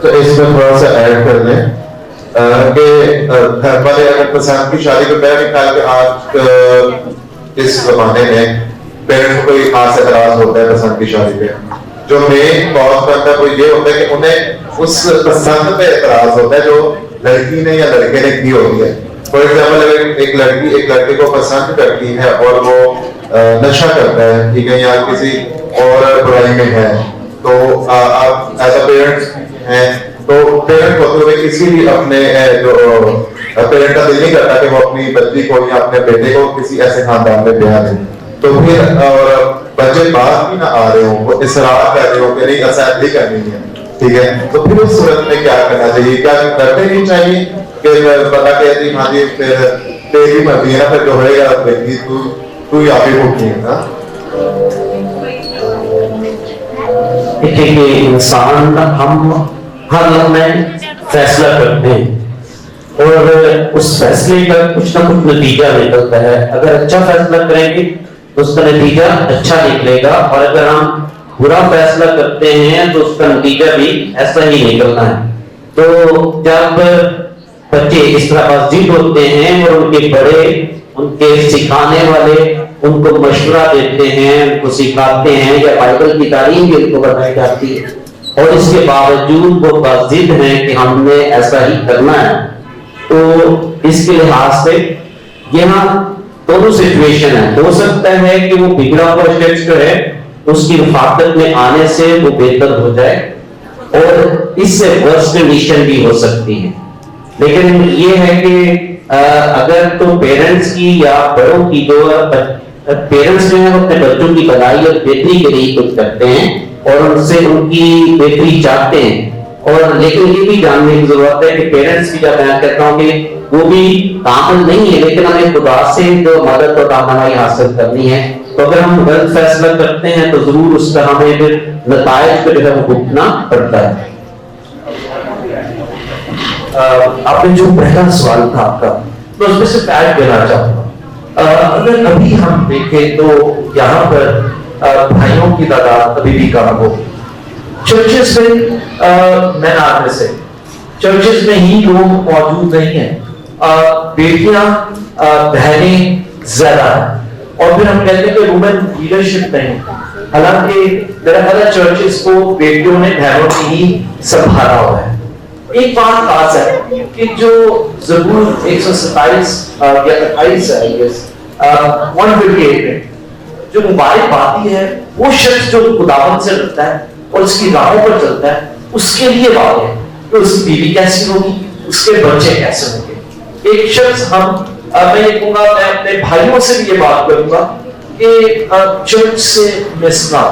तो इसमें थोड़ा सा ऐड कर दें कि घर वाले अगर पसंद की शादी को मेरा ख्याल कि आज इस जमाने में पेरेंट्स को कोई खास एतराज होता है पसंद की शादी पे, जो मेन कॉज बनता है वो ये होता है कि उन्हें उस पसंद पे एतराज होता है जो लड़की ने या लड़के ने की होती है। फॉर एग्जाम्पल अगर एक लड़की एक लड़के को पसंद करती है और वो नशा करता है, ठीक है, या किसी और बुराई में है, तो आप एज अ पेरेंट्स हैं तो पेरेंट होते हुए किसी भी अपने जो पेरेंट का दिल नहीं करता कि वो अपनी बच्ची को या अपने बेटे को किसी ऐसे खानदान में ब्याह दे, तो फिर और बच्चे बात भी ना आ रहे हो, वो इसरार कर रहे हो कि नहीं असेंबली करनी है, ठीक है, तो फिर उस सूरत में क्या करना चाहिए? क्या करते नहीं चाहिए कि पता कहती हाँ जी फिर तेरी मर्जी है ना, फिर जो होएगा देखी तू यहाँ पे भूखी है ना। देखिए इंसान हम हर लम्हे फैसला करते हैं और उस फैसले का कुछ ना कुछ नतीजा निकलता है। अगर अच्छा फैसला करेंगे तो उसका नतीजा अच्छा निकलेगा, और अगर हम बुरा फैसला करते हैं तो उसका नतीजा भी ऐसा ही निकलना है। तो जब बच्चे इस तरह बाजिद होते हैं और उनके बड़े उनके सिखाने वाले उनको मशवरा देते हैं, उनको सिखाते हैं या बाइबल की तालीम भी उनको बताई जाती है, और इसके बावजूद वो बाजिद हैं कि हमने ऐसा ही करना है, तो इसके लिहाज से यहाँ दोनों सिचुएशन है। हो सकता है कि वो बिगड़ा हुआ शख्स जो है उसकी रफाकत में आने से वो बेहतर हो जाए, और इससे वर्स्ट कंडीशन भी हो सकती है। लेकिन ये है कि अगर तो पेरेंट्स की या बड़ों की जो पेरेंट्स जो है अपने बच्चों की भलाई और बेहतरी के लिए कुछ करते हैं और उनसे उनकी बेहतरी चाहते हैं, और लेकिन ये भी जानने की जरूरत है कि पेरेंट्स की जब मैं कहता हूँ कि वो भी काबिल नहीं है, लेकिन हमें खुदा से जो मदद और रहनुमाई हासिल करनी है, तो अगर हम गलत फैसला करते हैं तो जरूर उसका हमें फिर नतायज को जो है वो भुगतना पड़ता है। आपने जो पहला सवाल था आपका, मैं उसमें से ऐड करना चाहूंगा। अगर अभी हम देखें तो यहाँ पर भाइयों की तादाद अभी भी कम हो। चर्चेस में मैं नाम से चर्चेस में ही लोग मौजूद नहीं है, बेटियां बहनें ज्यादा है, और फिर हम कहते हैं कि वुमेन लीडरशिप नहीं। हालांकि मेरा ख्याल है चर्चेस को बेटियों ने बहनों ने ही संभाला हुआ है। एक बात खास है कि जो ज़बूर 127 या 28 है, 158 में जो मुबारक बाती है, वो शख्स जो खुदावंद से डरता है और उसकी राहों पर चलता है, उसके लिए बात है कि उसकी बीवी कैसी होगी, उसके बच्चे कैसे होंगे। एक शख्स मैं ये कहूंगा, मैं अपने भाइयों से भी ये बात करूंगा कि चर्च से मिसना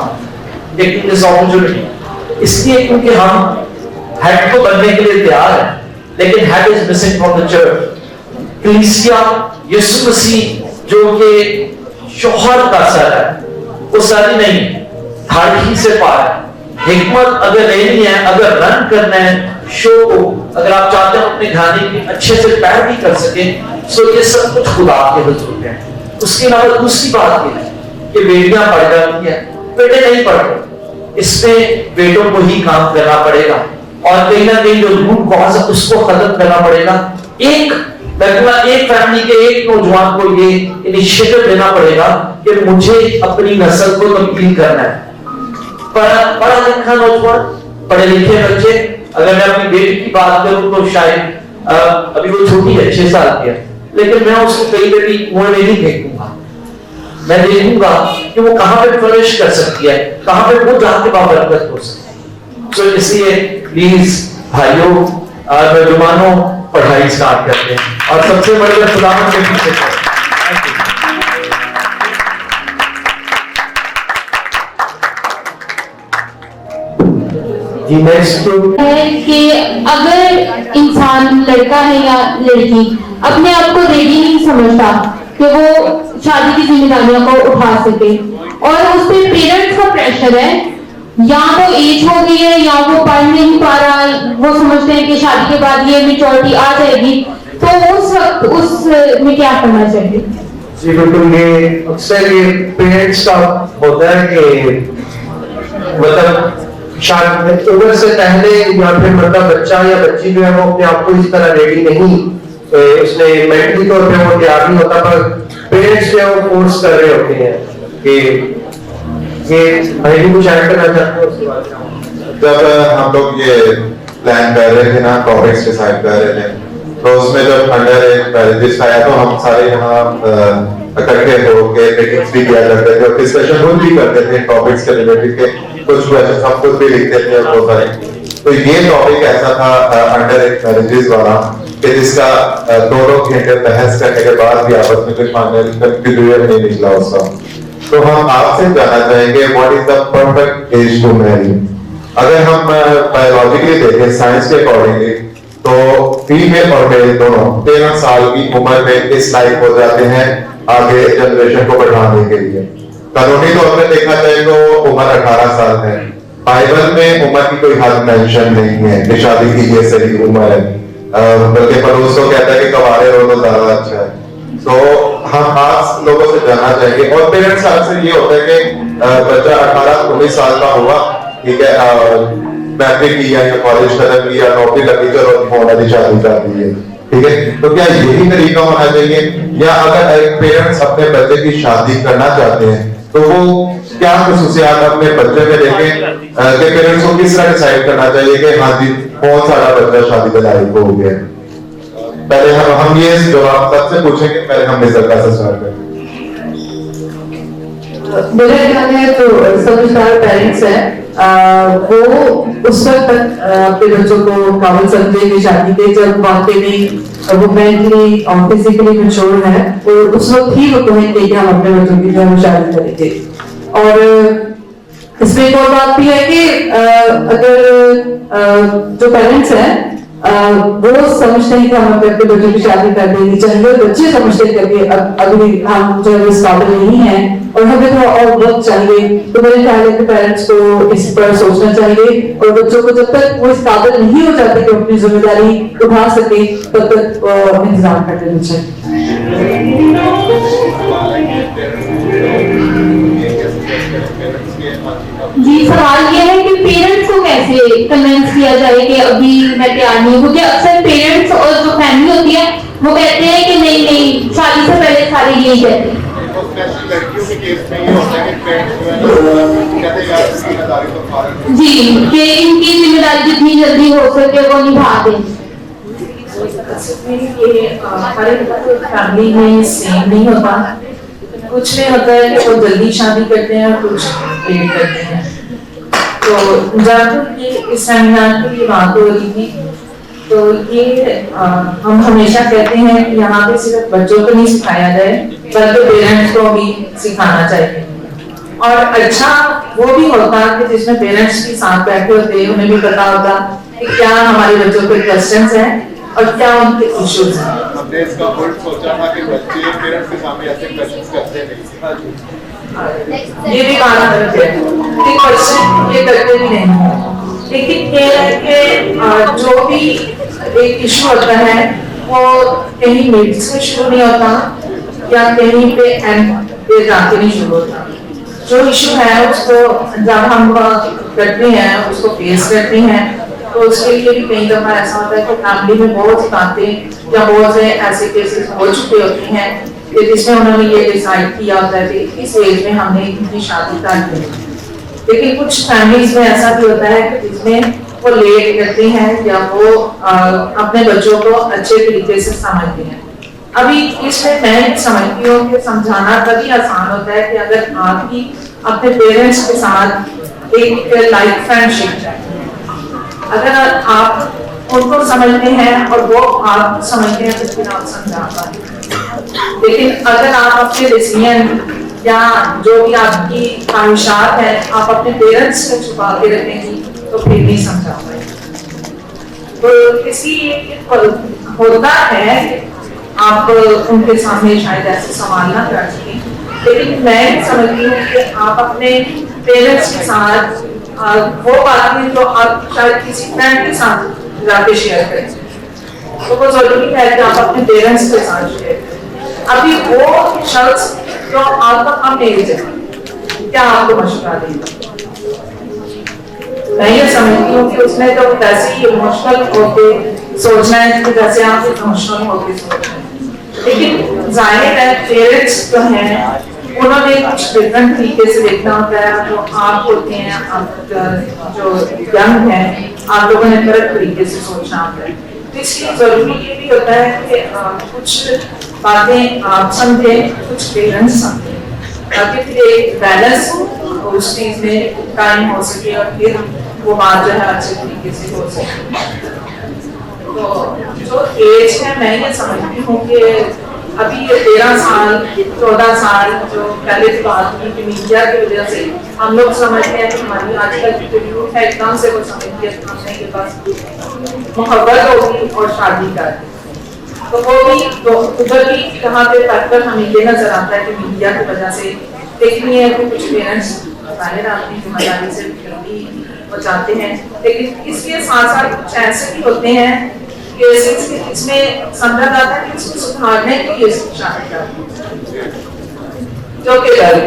टेकिंग दिस अपॉर्चुनिटी, इसलिए क्योंकि हम हेड को बनने के लिए तैयार है, लेकिन head is missing from the church. कलीसिया यीशु मसीह जो कि शौहर का सर है, वो सर नहीं, धड़ ही से पार है। हिकमत अगर लेनी है, अगर रन करना है शो को, अगर आप चाहते हैं अपने घराने की अच्छे से पैर भी कर सके, तो ये सब कुछ खुदा के हुजूर है। उसके अलावा दूसरी बात ये है कि बेटियां पढ़ जाती हैं, बेटे नहीं पढ़ते, इसमें बेटों को ही काम करना पड़ेगा, और कहीं ना कहीं जो रूट कॉज है उसको खत्म करना पड़ेगा। एक फैमिली के एक नौजवान को ये इनिशिएटिव लेना पड़ेगा कि मुझे अपनी नस्ल को तब्दील करना है। पढ़ा लिखा नौजवान, पढ़े लिखे बच्चे, अगर मैं अपनी बेटी की बात करूं तो शायद अभी वो छोटी है, 6 साल की है, लेकिन मैं उसको कई बेटी कुएं में नहीं फेंकूंगा। मैं देखूंगा कि वो कहां पे फ्लरिश कर सकती है, कहां पे वो जाके बाबरकत हो सकती है। तो इसलिए प्लीज भाइयों, नौजवानों, पढ़ाई स्टार्ट करते हैं और सबसे बड़े खुदावंद के पीछे। जी नेक्स्ट है कि अगर इंसान लड़का है या लड़की अपने आप को रेडी नहीं समझता कि वो शादी की जिम्मेदारियों को उठा सके, और उस पे पेरेंट्स का प्रेशर है, या तो एज हो गई है या वो पढ़ नहीं पा रहा, वो समझते हैं कि शादी के बाद ये मेच्योरिटी आ जाएगी, तो उस वक्त उस में क्या करना चाहिए? जी बिल्कुल, ये अक्सर ये पेरेंट्स का होता है कि मतलब शादी उम्र से पहले या फिर मतलब बच्चा या बच्ची जो है वो अपने आप को इस तरह रेडी नहीं, उसने मेंटली तौर पे वो तैयार नहीं होता, पर पेरेंट्स जो है वो फोर्स कर रहे होते हैं कि ये भाई भी कुछ ऐड करना चाहते हैं उसके बाद। जब हम लोग ये प्लान कर रहे थे ना, टॉपिक्स डिसाइड कर रहे थे, तो उसमें जब अंडर एज मैरिजेस आया तो हम सारे यहाँ इकट्ठे होके मीटिंग्स भी किया करते थे और डिस्कशन खुद भी करते थे टॉपिक्स के रिलेटेड के, कुछ क्वेश्चन हम खुद भी लिखते थे और बहुत सारे। तो ये टॉपिक ऐसा था अंडर एज मैरिजेस वाला कि जिसका 2 घंटे बहस करने के बाद भी आपस में कुछ कंक्लूजन नहीं निकला उसका। तो हम आपसे जानना चाहेंगे what is the perfect age to marry. अगर हम बायोलॉजिकली देखें, साइंस के अकॉर्डिंगली, तो फीमेल और मेल दोनों 13 साल की उम्र में इस लायक हो जाते हैं आगे जनरेशन को बढ़ाने के लिए। कानूनी तौर पर देखा जाए तो उम्र 18 साल है। बाइबल में उम्र की कोई हद मेंशन नहीं है कि शादी की ये सही उम्र है, बल्कि पड़ोस को कहता है कि कवारे रहो तो ज्यादा अच्छा है। तो हम आज लोगों से जानना चाहेंगे, और पेरेंट्स का अक्सर ये होता है कि बच्चा 18-19 साल का हुआ, ठीक है, मैट्रिक की या कॉलेज खत्म की या नौकरी लगी, चलो वाली शादी कर दी है, ठीक है। तो क्या यही तरीका होना चाहिए, या अगर एक पेरेंट्स अपने बच्चे की शादी करना चाहते हैं तो वो क्या खसूसियात अपने बच्चे में देखें कि पेरेंट्स को किस तरह डिसाइड करना चाहिए कि हाँ जी कौन सा बच्चा शादी के लायक हो गया। पहले हम ये जवाब सबसे पूछेंगे, पहले हम निसर्गा से स्टार्ट करें। मेरे ख्याल है तो समझदार पेरेंट्स हैं, वो उस वक्त तक अपने बच्चों को काबिल समझे कि शादी के जब वाकई में वो मेंटली और फिजिकली मैच्योर है, तो उस वक्त ही वो कहेंगे कि हम अपने बच्चों की जो है शादी करेंगे। और इसमें एक और बात भी है कि अगर जो पेरेंट्स हैं वो समझते हैं कि हम अपने बच्चों की शादी कर देनी चाहिए, बच्चे समझते हैं कि अभी हम जो इस काबिल नहीं है और हमें थोड़ा और वक्त चाहिए, तो मेरे ख्याल है कि पेरेंट्स को इस पर सोचना चाहिए और बच्चों को जब तक वो इस काबिल नहीं हो जाते कि अपनी जिम्मेदारी उठा सके तब तक इंतजार करते रहना चाहिए। जी, सवाल ये है कि पेरेंट्स को कैसे कन्विंस किया जाए कि अभी मैं तैयार नहीं हूँ, क्योंकि अक्सर पेरेंट्स और जो फैमिली होती है वो कहते हैं कि नहीं नहीं, शादी से पहले सारे यही कहते हैं। लड़कियों के केस में ये होता है कि पेरेंट्स जो है ना कहते हैं यार जिम्मेदारी तो फारग जी, कि इनकी जिम्मेदारी जितनी जल्दी हो सके वो निभा दें। ये हर एक फैमिली में सेम नहीं होता, कुछ में होता है कि वो जल्दी शादी करते हैं और कुछ लेट करते हैं। तो जब ये इस सेमिनार की ये बात हो रही थी तो ये हम हमेशा कहते हैं कि यहाँ पे सिर्फ बच्चों को नहीं सिखाया जाए बल्कि पेरेंट्स को भी सिखाना चाहिए। और अच्छा वो भी होता कि जिसमें पेरेंट्स भी साथ बैठे होते, उन्हें भी पता होता कि क्या हमारे बच्चों के क्वेश्चंस हैं और क्या उनके इश्यूज हैं। हमने इसका उल्ट सोचा था कि बच्चे पेरेंट्स के सामने ऐसे क्वेश्चंस करते नहीं। ये भी बात गलत है कि क्वेश्चन ये करते भी नहीं है, लेकिन ये है कि जो भी एक इशू होता है वो कहीं मिड से शुरू नहीं होता या कहीं पे एंड पे जाके नहीं शुरू होता। जो इशू है उसको जब हम करते हैं, उसको फेस करते हैं, तो उसके लिए भी कई दफा ऐसा होता है कि फैमिली में बहुत सी बातें या बहुत से ऐसे केसेस हो चुके होते हैं कि जिसमें उन्होंने ये डिसाइड किया होता है कि इस एज में हमने इनकी शादी कर दी। लेकिन कुछ फैमिलीज में ऐसा भी होता है कि जिसमें वो लेट करते हैं या वो अपने बच्चों को अच्छे तरीके से समझते हैं। अभी इसमें मैं समझती हूँ कि समझाना तभी आसान होता है कि अगर आपकी अपने पेरेंट्स के साथ एक लाइफ फ्रेंडशिप है, अगर आप उनको समझते हैं और वो आप समझते हैं तो फिर आप समझा पाते। लेकिन अगर आप अपने डिसीजन या जो भी आपकी ख्वाहिशात है आप अपने पेरेंट्स से छुपा के रखेंगी तो फिर नहीं समझा पाएंगे। तो किसी होता है आप उनके सामने शायद ऐसे सवाल ना कर सकें, लेकिन मैं समझती हूँ कि आप अपने पेरेंट्स के साथ वो बातें जो आप शायद किसी फ्रेंड के साथ जाके शेयर करें, तो वो जरूरी है कि आप अपने पेरेंट्स के साथ शेयर करें। अभी वो शख्स जो आपका कम एज है क्या आपको मशवरा देगा? मैं ये समझती हूँ कि उसने तो वैसे ही इमोशनल होके सोचना है कि जैसे आप इमोशनल होके सोच रहे हैं, लेकिन जाहिर है पेरेंट्स जो हैं उन्होंने कुछ डिफरेंट तरीके से देखना होता है। जो आप होते हैं, आप जो यंग हैं, आप लोगों ने अलग तरीके से सोचना होता है। तो इसलिए जरूरी ये भी होता है कि कुछ बातें आप समझें, कुछ पेरेंट्स समझें, ताकि फिर एक बैलेंस उस चीज में कायम हो सके और फिर वो बात जो है अच्छे तरीके से हो सके। तो जो एज है मैं ये समझती हूँ कि अभी ये 13 साल 14 साल जो पहले की बात की मीडिया की वजह से हम लोग समझते हैं कि हमारी आजकल की जो यूथ है एकदम से वो समझती है हमने के पास मोहब्बत होगी और शादी कर, तो वो भी तो उधर भी कहाँ पे फैक्टर हमें ये नजर आता है कि मीडिया की वजह से देखनी है कि कुछ पेरेंट्स जाहिर अपनी जिम्मेदारी से जल्दी वो चाहते हैं, लेकिन इसके साथ साथ कुछ ऐसे भी होते हैं केसेस के इसमें समझा जाता है कि इसको सुधारने के लिए शादी करते हैं, जो कि गलत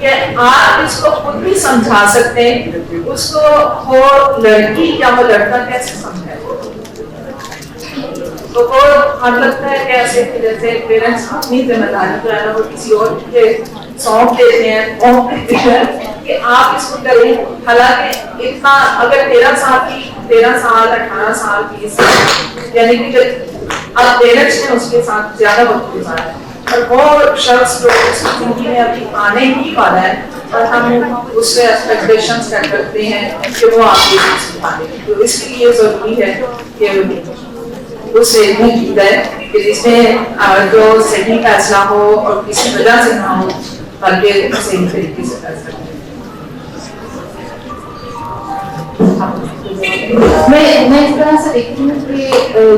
है। आप इसको खुद भी समझा सकते हैं, उसको वो लड़की या वो लड़का कैसे समझे, तो वो हमें लगता है कि ऐसे जैसे पेरेंट्स अपनी जिम्मेदारी जो है ना वो किसी और के सौंप देते हैं कि आप इसको करें। हालांकि इतना अगर 13 साल 18 साल 20 साल यानी कि अब पेरेंट्स ने उसके साथ ज्यादा वक्त गुजारा है और वो शख्स जो उसकी जिंदगी में अभी आने ही वाला है और हम उससे एक्सपेक्टेशंस कर करते हैं कि वो आपकी सिखाने, तो इसलिए जरूरी है कि उस एज में की जाए कि जिसमें जो सही फैसला हो और किसी वजह से ना हो बल्कि सही तरीके से कर सकते। मैं इस तरह से देखती हूँ कि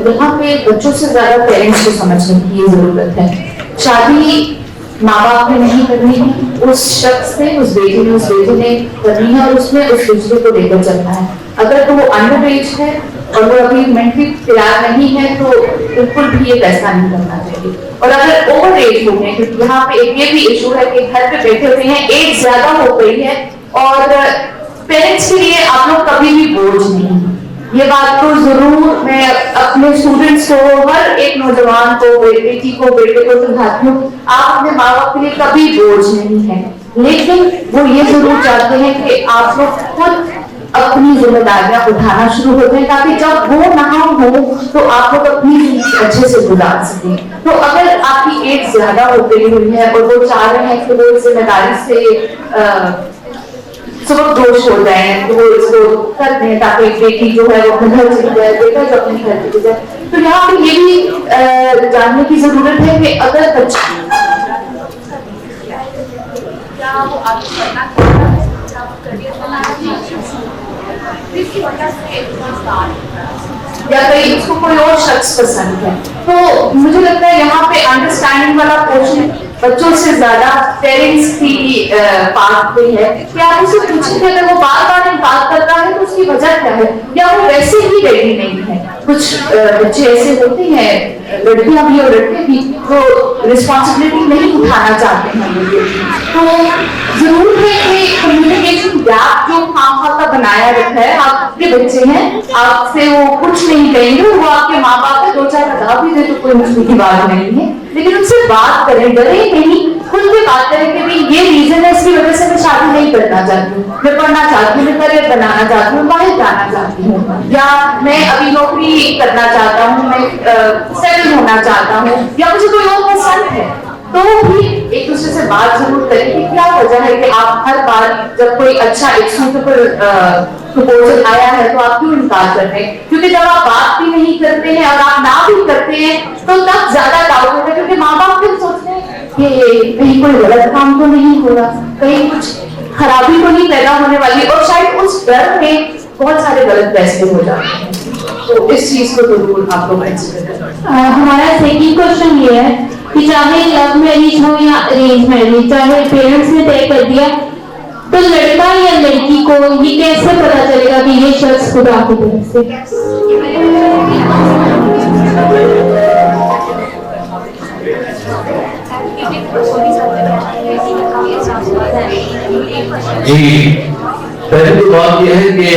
यहाँ पे बच्चों से ज्यादा पेरेंट्स को समझने की जरूरत है। शादी माँ बाप ने नहीं करनी है, उस शख्स ने, उस बेटे ने करनी है, और उसमें उस दूसरे को लेकर चलना है। अगर तो वो अंडर एज है और वो अभी मेंटली तैयार नहीं है तो बिल्कुल भी ये फैसला नहीं करना चाहिए। और अगर ओवर एज हो गए, क्योंकि यहाँ पे एक ये भी इशू है कि घर पे बैठे हुए हैं, एज ज्यादा हो गई है और पेरेंट्स के लिए आप लोग कभी भी बोझ नहीं। ये बात तो जरूर मैं अपने स्टूडेंट्स को, हर एक नौजवान को, बेटी को, बेटे को समझाती हूँ, आप अपने माँ बाप के लिए कभी बोझ नहीं है, लेकिन वो ये जरूर चाहते हैं कि आप लोग खुद अपनी जिम्मेदारियां उठाना शुरू हो जाए, ताकि जब वो ना हो तो आप लोग अपनी जिंदगी अच्छे से गुजार सकें। तो अगर आपकी एज ज्यादा हो गई हुई है और वो चाह रहे हैं कि वो इस जिम्मेदारी से सुबह हो जाए तो वो इसको कर दें, ताकि बेटी जो है वो अपने घर चली जाए, बेटा जो अपने घर चली जाए, तो यहाँ पे ये भी जानने की जरूरत है कि अगर बच्चा या कहीं उसको कोई और शख्स पसंद है, तो मुझे लगता है यहाँ पे अंडरस्टैंडिंग वाला पोर्शन बच्चों से ज्यादा पेरेंट्स की बात पे है कि आप उसे पूछें कि अगर वो बार बार बात कर रहा है तो उसकी वजह क्या है, या वो वैसे ही रेडी नहीं है। कुछ बच्चे ऐसे होते हैं, लड़कियां भी और लड़के भी, तो रिस्पॉन्सिबिलिटी नहीं उठाना चाहते हैं। तो जरूर है कि कम्युनिकेशन गैप जो खामखा का बनाया रखा है, आपके बच्चे हैं, आपसे वो कुछ नहीं कहेंगे, वो आपके माँ बाप है, दो चार बता भी दे तो कोई मुश्किल की बात नहीं है, लेकिन उनसे बात करें, डरे नहीं, खुल के बात करें कि भाई ये रीजन है, इसकी वजह से मैं शादी नहीं करना चाहती हूँ, मैं पढ़ना चाहती हूँ, मैं करियर बनाना चाहती हूँ, बाहर जाना चाहती हूँ, या मैं अभी नौकरी करना चाहता हूँ, मैं सेटल होना चाहता हूँ, या मुझे कोई और पसंद है, तो भी एक दूसरे से बात जरूर करें कि क्या वजह है कि आप हर बार जब कोई अच्छा एक सूटेबल प्रपोजल आया है तो आप क्यों इनकार कर रहे हैं। क्योंकि जब आप बात भी नहीं करते हैं और आप ना भी करते हैं तो तब ज्यादा डाउट होता है, क्योंकि माँ बाप फिर सोचते हैं कि कहीं कोई गलत काम तो नहीं हो रहा, कहीं कुछ खराबी तो नहीं पैदा होने वाली, और शायद उस डर में बहुत सारे गलत फैसले हो जाते हैं। तो इस चीज को जरूर आप लोग कंसीडर करें। हमारा सेकंड क्वेश्चन ये है कि चाहे लव मैरिज हो या अरेंज मैरिज, चाहे पेरेंट्स ने तय कर दिया, तो लड़का या लड़की को ये कैसे पता चलेगा कि ये शख्स खुदा की तरफ से? जी, पहली तो बात यह है कि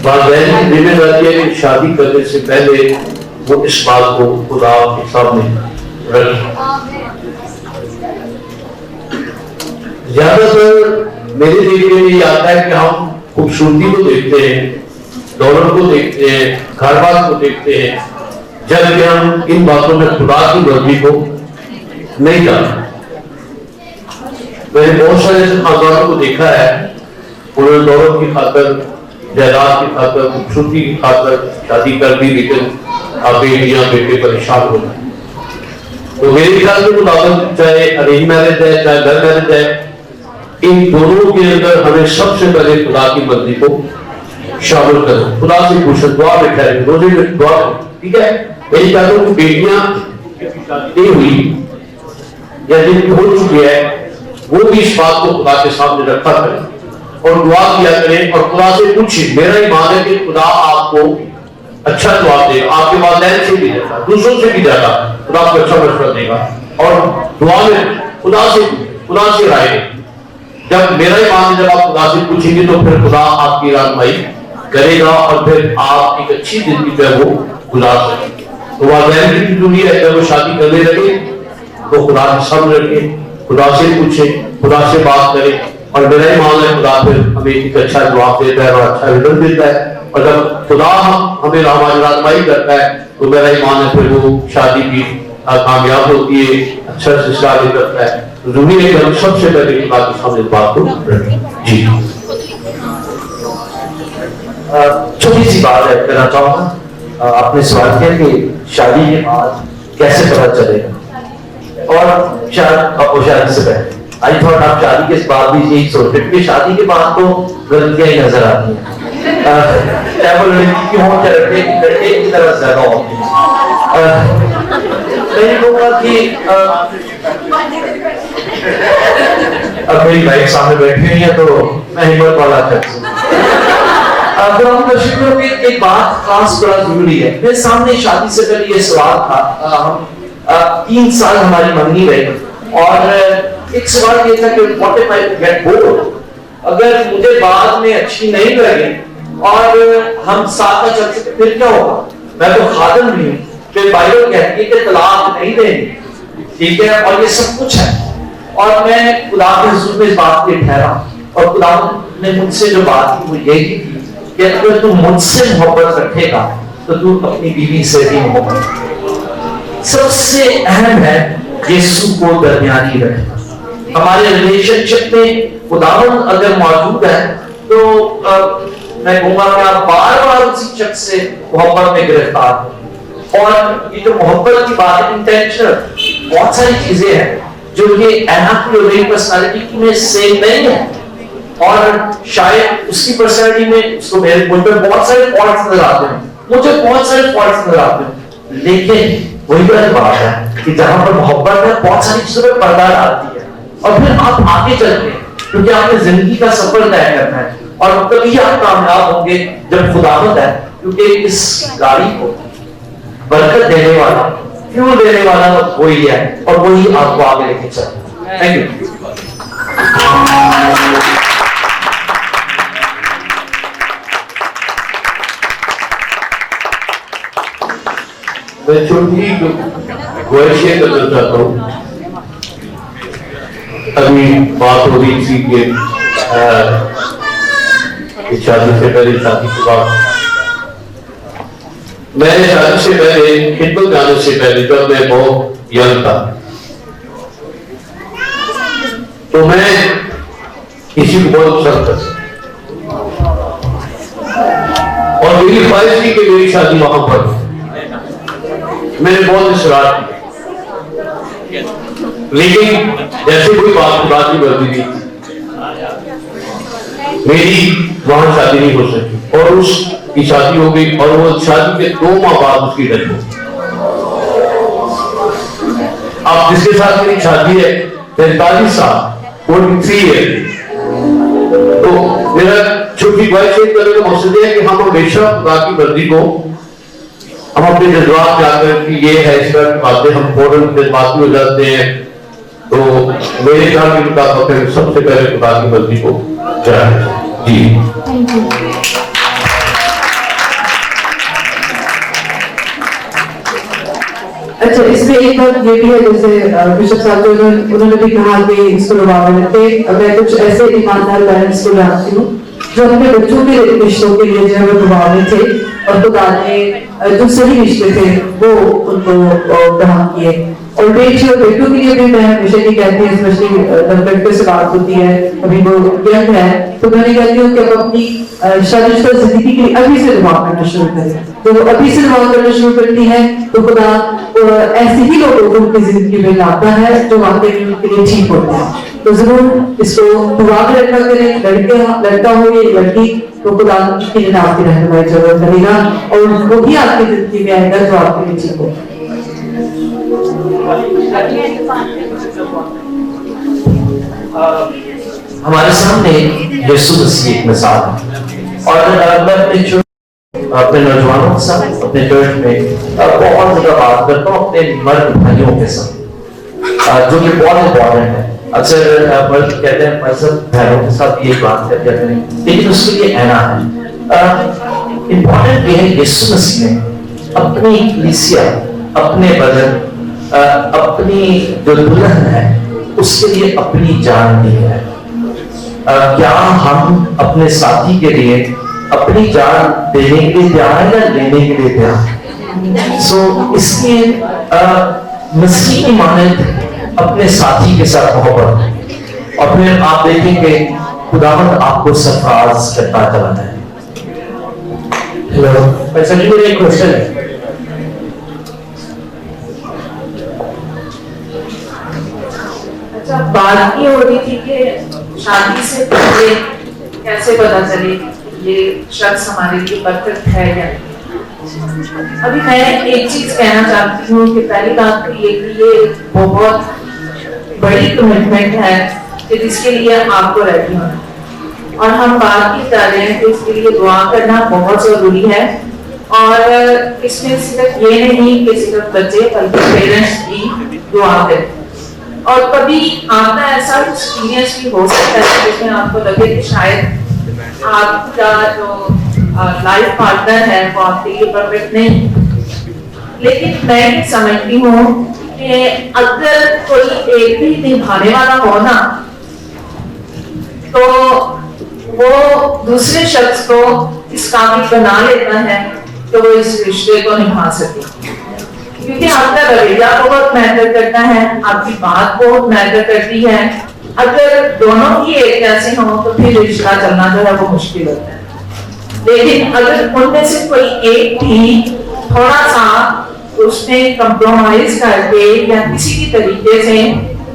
वालिदैन की जिम्मेदारी है कि शादी करने से पहले वो इस बात को खुदा के सामने रखें। ज्यादातर मेरे देखने में ये आता है कि हम खूबसूरती को देखते हैं, दौलत को देखते हैं, घर बार को देखते हैं, जबकि हम इन बातों में खुदा की मर्जी को नहीं जानते। मैंने बहुत सारे ऐसे खानदानों को देखा है, उन्होंने दौलत की खातर, जायदाद की खातर, खूबसूरती की खातर शादी कर दी, लेकिन बेटियां बेटे परेशान हो गए। तो मेरे ख्याल के मुताबिक चाहे अरेंज मैरिज है चाहे लव मैरिज है, इन दोनों के अंदर हमें सबसे पहले खुदा की मर्जी को शामिल करना, खुदा से पूछना, दुआ में ठहरे, रोजे में दुआ करें, ठीक है। यही चाहता हूँ बेटियां नहीं हुई या जिनकी हो चुकी है वो भी इस बात को खुदा के सामने रखा करें और दुआ किया करें और खुदा से पूछें। मेरा ईमान है कि खुदा आपको अच्छा जवाब देगा, आपके वालिदैन से भी ज्यादा, दूसरों से भी ज्यादा खुदा आपको अच्छा मशवरा देगा। और दुआ में खुदा से राय, जब मेरा ईमान है जब आप खुदा से पूछेंगे तो फिर खुदा आपकी रहनुमाई करेगा और फिर आप एक अच्छी जिंदगी जो है वो गुजार सकेंगे। तो वालिदैन की जरूरी है जब वो शादी करने लगे तो खुदा के सामने रखें, खुदा से पूछें, खुदा से बात करें, और मेरा ईमान है खुदा फिर हमें एक अच्छा जवाब देता है और अच्छा रिजल्ट देता है। और जब खुदा हमें रहनुमाई करता है तो मेरा ईमान है फिर वो शादी भी कामयाब होती है, अच्छा से शादी करता है। जरूरी है कि हम सबसे पहले खुदा के सामने बात को रखें। जी छोटी सी बात है करना चाहूंगा। आपने सवाल किया कि शादी के बाद कैसे पता चलेगा, और शादी से पहले आई थॉट आप शादी के बाद भी यही सोचते कि शादी के बाद तो गलतियां ही नजर आती हैं, चाहे वो लड़की की हो चाहे लड़के की तरफ ज्यादा होती है। मैं कहूँगा कि अब मेरी वाइफ सामने बैठी हुई है तो मैं हिम्मत वाला शख्स हूँ। एक बात खास बड़ा जरूरी है। मेरे सामने शादी से पहले ये सवाल था, हम 3 साल हमारी मंगनी रही और एक सवाल ये था कि what if I get bored, अगर मुझे बाद में अच्छी नहीं लगे और हम साथ में चल सकते फिर क्या होगा? मैं तो खादम भी हूँ, फिर बाइबल कहती है कि तलाक नहीं देंगे, ठीक है, और ये सब कुछ है। और मैं खुदा के हुजूर में इस बात पे ठहरा और खुदा ने मुझसे जो बात की वो यही की कि अगर तू मुझसे मोहब्बत रखेगा तो तू अपनी बीवी से भी मोहब्बत। सबसे अहम है यीशु को दरमियानी रखना। हमारे रिलेशनशिप में खुदावंद अगर मौजूद है तो मैं कहूँगा कि आप बार बार उसी शख्स से मोहब्बत में गिरफ्तार हो। और ये जो मोहब्बत की बात है इंटेंशनल, बहुत सारी चीजें हैं जो ये पर्सनालिटी में सेम नहीं है और शायद उसकी पर्सनालिटी में उसको मेरे मुझ पर बहुत सारे फॉल्ट्स नजर आते हैं, मुझे बहुत सारे फॉल्ट्स नजर आते हैं, लेकिन वही बात है कि जहां पर मोहब्बत है बहुत सारी चीजों पर पर्दा डालती है और फिर आप आगे चलते हैं क्योंकि आपने जिंदगी का सफर तय करना है और तभी आप कामयाब होंगे जब खुदावंद है, क्योंकि इस गाड़ी को बरकत देने वाला, फ्यूल देने वाला वही है और वही आपको आगे लेके चलता है। Thank you. मैं छोटी गुजारिश करना चाहता हूँ। अभी बात हो रही थी कि शादी से पहले, शादी के बाद, मैंने शादी से पहले, खिदमत जाने से पहले जब मैं बहुत यंग था तो मैं किसी को बहुत पसंद करता और मेरी ख्वाहिश थी कि मेरी शादी वहां पर। मैंने बहुत इसरार किया लेकिन जैसे कोई बात नहीं बढ़ती थी, मेरी वहां शादी नहीं हो सकी और उसकी शादी हो गई और वो शादी के 2 माह बाद उसकी डेथ हो गई। अब जिसके साथ मेरी शादी है 43 साल 43 ईयर, तो मेरा छोटी ख्वाहिश करने का मकसद है कि हम हमेशा खुदा की मर्जी को, हम अपने जज्बात जाकर कि ये है इस तरह की बातें हम फौरन जज्बाती हो जाते हैं, तो मेरे ख्याल के मुताबिक सबसे पहले खुदा की मर्जी को जाए। जी अच्छा, इसमें एक बात ये भी है, जैसे बिशप साहब उन्होंने भी कहा कि इसको मैं कुछ ऐसे ईमानदार पेरेंट्स को जानती हूँ जो अपने बच्चों के रिश्तों के लिए जो है वो प्रभावित थे और खुदा ने जो सही रिश्ते थे वो उनको ग्रहण किए। और बेटी और बेटों के लिए भी मैं हमेशा ये कहती हूँ, स्पेशली लड़के से बात होती है, अभी वो यंग है, तो मैं कहती हूँ कि अब अपनी शादीशुदा जिंदगी के लिए अभी से दुआ करना शुरू करें। तो अभी से दुआ करना शुरू करती है तो खुदा ऐसे ही लोगों को उनकी जिंदगी में लाता है जो वाकई में उनके लिए ठीक होता है। तो जरूर इसको दुआ में रखा करें, लड़का हो या लड़की, तो खुदा की आपकी रहनुमाई जरूर करेगा और वो भी आपकी जिंदगी में आएगा जो आपके लिए ठीक हो। हमारे सामने यीशु मसीह एक मिसाल है और मैं अपने नौजवानों के साथ अपने चर्च में बहुत ज्यादा बात करता हूँ अपने मर्द भाइयों के साथ, जो कि बहुत इम्पोर्टेंट है। अक्सर मर्द कहते हैं मजहब बहनों के साथ ये बात करते हैं, लेकिन उसके लिए ऐना है। इम्पोर्टेंट ये है यीशु मसीह ने अपनी कलीसिया, अपने बदन, अपनी जो दुल्हन है उसके लिए अपनी जान दी है। क्या हम अपने साथी के लिए अपनी जान देने के लिए तैयार है या लेने के लिए तैयार? इसलिए मसीह की मानद अपने साथी के साथ मोहब्बत, और फिर आप देखेंगे खुदावंद आपको सरफराज करता चला है। हेलो, पैसा जी मेरा एक क्वेश्चन है। अच्छा, बात ये हो रही थी कि शादी से पहले कैसे पता चले ये शख्स हमारे लिए परफेक्ट है या नहीं। अभी मैं एक चीज कहना चाहती हूँ कि पहली बात तो ये कि ये बहुत बड़ी कमिटमेंट है कि जिसके लिए आपको रेडी होना है। और हम बात की कर रहे हैं कि इसके लिए दुआ करना बहुत जरूरी है। और इसमें सिर्फ ये नहीं कि सिर्फ बच्चे बल्कि पेरेंट्स भी दुआ करें। और कभी आपका ऐसा एक्सपीरियंस भी हो सकता है जिसमें आपको लगे कि शायद आपका जो लाइफ पार्टनर है वो आपके लिए परफेक्ट नहीं। लेकिन मैं ये समझती हूँ कि अगर कोई एक भी निभाने वाला हो ना, तो वो दूसरे शख्स को इस काबिल बना लेता है कि वो इस रिश्ते को निभा सके। क्योंकि आपका रवैया बहुत मैटर करता है, आपकी बात बहुत मैटर करती है। अगर दोनों ही एक जैसे हों तो फिर रिश्ता चलना जो है वो मुश्किल होता है। लेकिन अगर उनमें से कोई एक भी थोड़ा सा उसमें कंप्रोमाइज करके या किसी भी तरीके से,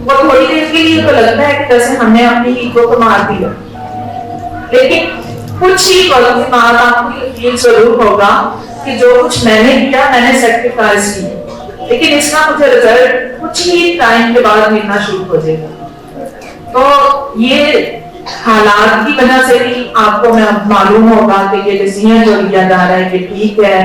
वो थोड़ी देर के लिए तो लगता है कि जैसे हमने अपनी ईगो को मार दिया, लेकिन कुछ ही वक्त के बाद आपको ये फील जरूर होगा कि जो कुछ मैंने किया मैंने सैक्रिफाइस किया, लेकिन इसका मुझे रिजल्ट कुछ ही टाइम के बाद मिलना शुरू हो जाएगा। तो ये हालात की वजह से भी आपको मालूम होगा कि ये डिसीजन जो लिया जा रहा है ये ठीक है।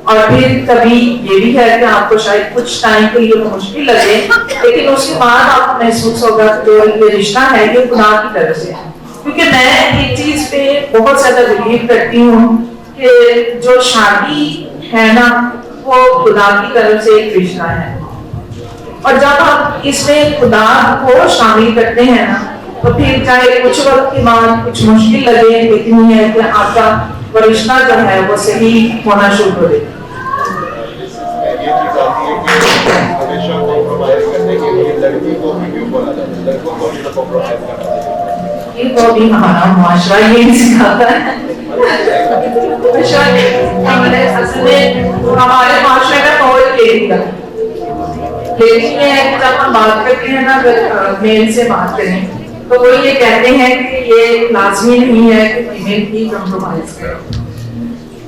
और फिर कभी ये भी है कि आपको शायद कुछ टाइम के लिए मुश्किल लगे, लेकिन उसके बाद आपको महसूस होगा कि ये रिश्ता है ये खुदा की तरफ से है। क्योंकि मैं एक चीज पे बहुत ज्यादा बिलीव करती हूँ कि जो शादी है ना वो खुदा की तरफ से एक रिश्ता है। और जब आप इसमें खुदा को शामिल करते हैं ना, तो फिर चाहे कुछ वक्त के बाद कुछ मुश्किल लगे, लेकिन ये है कि आपका रिश्ता जो है वो सही होना शुरू हो जाए। हमेशा कॉम्प्रोमाइज करने के लिए लड़की को भी क्यों बोला जाता है, लड़कों को भी कॉम्प्रोमाइज करना चाहिए। ये तो भी हमारा मुआशरा ये नहीं सिखाता है। हमारे मुआशरे का बहुत लेकिन ये है कि जब हम बात करते हैं ना, मेल से बात करें तो वो ये कहते हैं कि ये लाजमी नहीं है कि फीमेल ही कंप्रोमाइज करे।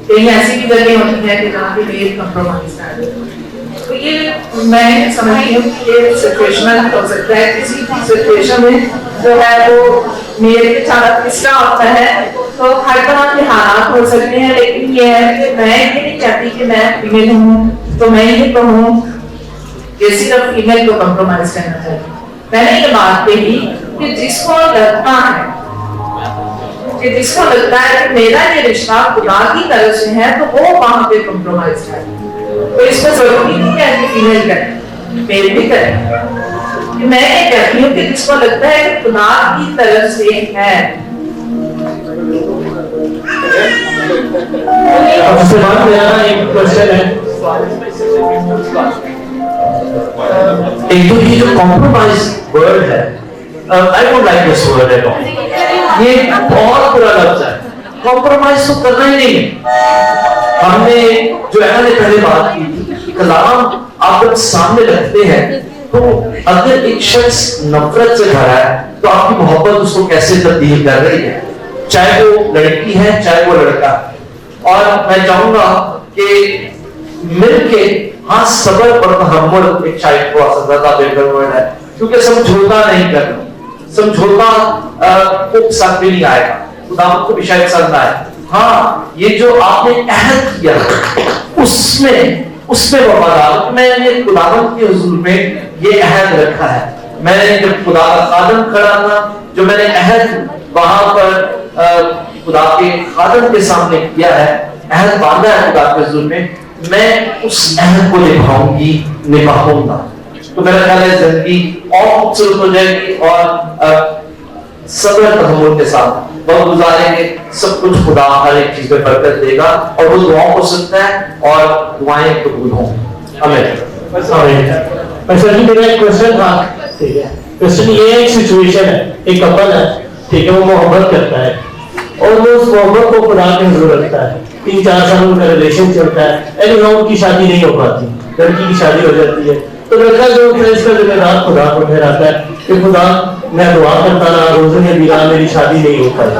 कहीं ऐसी भी जगह होती है कि जहाँ पे मेल कंप्रोमाइज करे। तो ये मैं समझती हूँ कि ये सिचुएशनल हो सकता है। किसी भी सिचुएशन में जो है वो मेरे साथ किसका होता है, तो हर तरह के हालात हो सकते हैं। लेकिन ये है कि मैं ये नहीं चाहती कि मैं फीमेल हूँ तो मैं ये कहूँ कि सिर्फ फीमेल को कंप्रोमाइज करना चाहिए। मैंने ये बात कही कि जिसको लगता है कि मेरा ये रिश्ता खुदा की तरफ से है तो वो वहां पे कंप्रोमाइज करे। तो इसमें जरूरी नहीं है कि फीमेल करे, मेल भी करे। मैं ये कहती हूँ कि जिसको लगता है कि खुदा की तरफ से है, उसके बाद मेरा एक क्वेश्चन है, एक तो ये जो कॉम्प्रोमाइज वर्ड है, I don't like this word at all. ये बहुत बुरा लफ्ज है। कॉम्प्रोमाइज तो करना ही नहीं है। हमने जो है ना पहले बात की थी, कलाम आप जब सामने रखते हैं तो अगर एक शख्स नफरत से भरा है तो आपकी मोहब्बत उसको कैसे तब्दील कर रही है, चाहे वो लड़की है चाहे वो लड़का। और मैं चाहूंगा कि मिलके हाँ सब्र और तहम्मुल एक शायद को ज्यादा बेहतर वर्ड है, क्योंकि समझौता नहीं करना। समझौता को पसंद भी नहीं आएगा, खुदावंद को भी शायद पसंद आए। हाँ ये जो आपने अहद किया उसमें वफादार, मैंने खुदावंद के हुजूर में ये अहद रखा है। मैंने जब खुदा का खादम खड़ा था, जो मैंने अहद वहां पर खुदा के खादम के सामने किया है, अहद बांधा है खुदा के हुजूर में, मैं उस अहद को निभाऊंगा। तो मेरा ख्याल है जिंदगी और खूबसूरत हो जाएगी और सब्र तहम्मुल के साथ वक्त गुजारेंगे, सब कुछ खुदा हर एक चीज में बरकत देगा और वो दुआओं को सुनता है और दुआएं कबूल हों। आमीन। अच्छा जी, मेरा एक क्वेश्चन था, ठीक है। क्वेश्चन ये है, एक सिचुएशन है, एक कपल है, ठीक है, वो मोहब्बत करता है और वो उस मोहब्बत को खुदा के हुजूर रखता है। 3-4 साल उनका रिलेशन चलता है, लेकिन उनकी शादी नहीं हो पाती, लड़की की शादी हो जाती है। तो लड़का जो है इसका जिम्मेदार खुदा को ठहराता है कि खुदा मैं दुआ करता रहा, रोज़े में दिया, मेरी शादी नहीं हो पाई।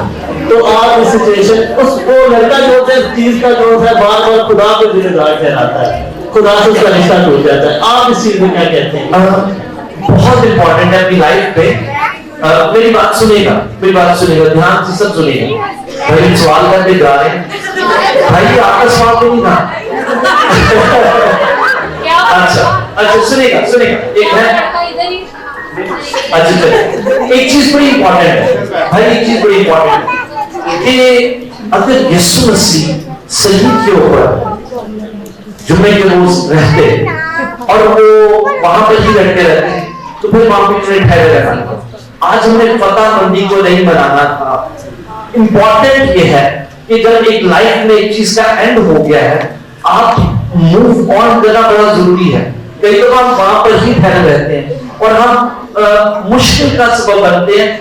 تو آپ اس سچویشن اس کو لڑکا جو ہے چیز کا جو ہے بار بار خدا کو ذمہ دار ٹھہراتا ہے, خدا سے اس کا رشتہ ٹوٹ جاتا ہے. آپ اس چیز میں کیا کہتے ہیں؟ بہت امپورٹنٹ ہے اپنی لائف پہ. میری بات سنیے گا, میری بات سنیے گا, دھیان سے سب سنیے گا. بھائی سوال کرنے جا رہے ہیں, بھائی آپ کا سوال تو نہیں تھا. اچھا سنیے گا, ایک ہے, اچھا چلے, ایک چیز بڑی امپورٹنٹ ہے بھائی, ایک چیز بڑی امپورٹنٹ ہے کہ اگر یسوع مسیح صلیب کے اوپر جمعے کے روز رہتے اور وہ وہاں پر ہی رہتے رہتے تو پھر وہاں پہ کیوں ٹھہرے رہنا تھا؟ آج ہمیں فتح مندی کو نہیں بنانا تھا. امپورٹنٹ یہ ہے کہ جب ایک لائف میں ایک چیز کا اینڈ ہو گیا ہے, آپ موو آن کرنا بڑا ضروری ہے. کئی دفعہ ہم وہاں پر ہی ٹھہرے رہتے ہیں اور ہم مشکل کا سبب بنتے ہیں.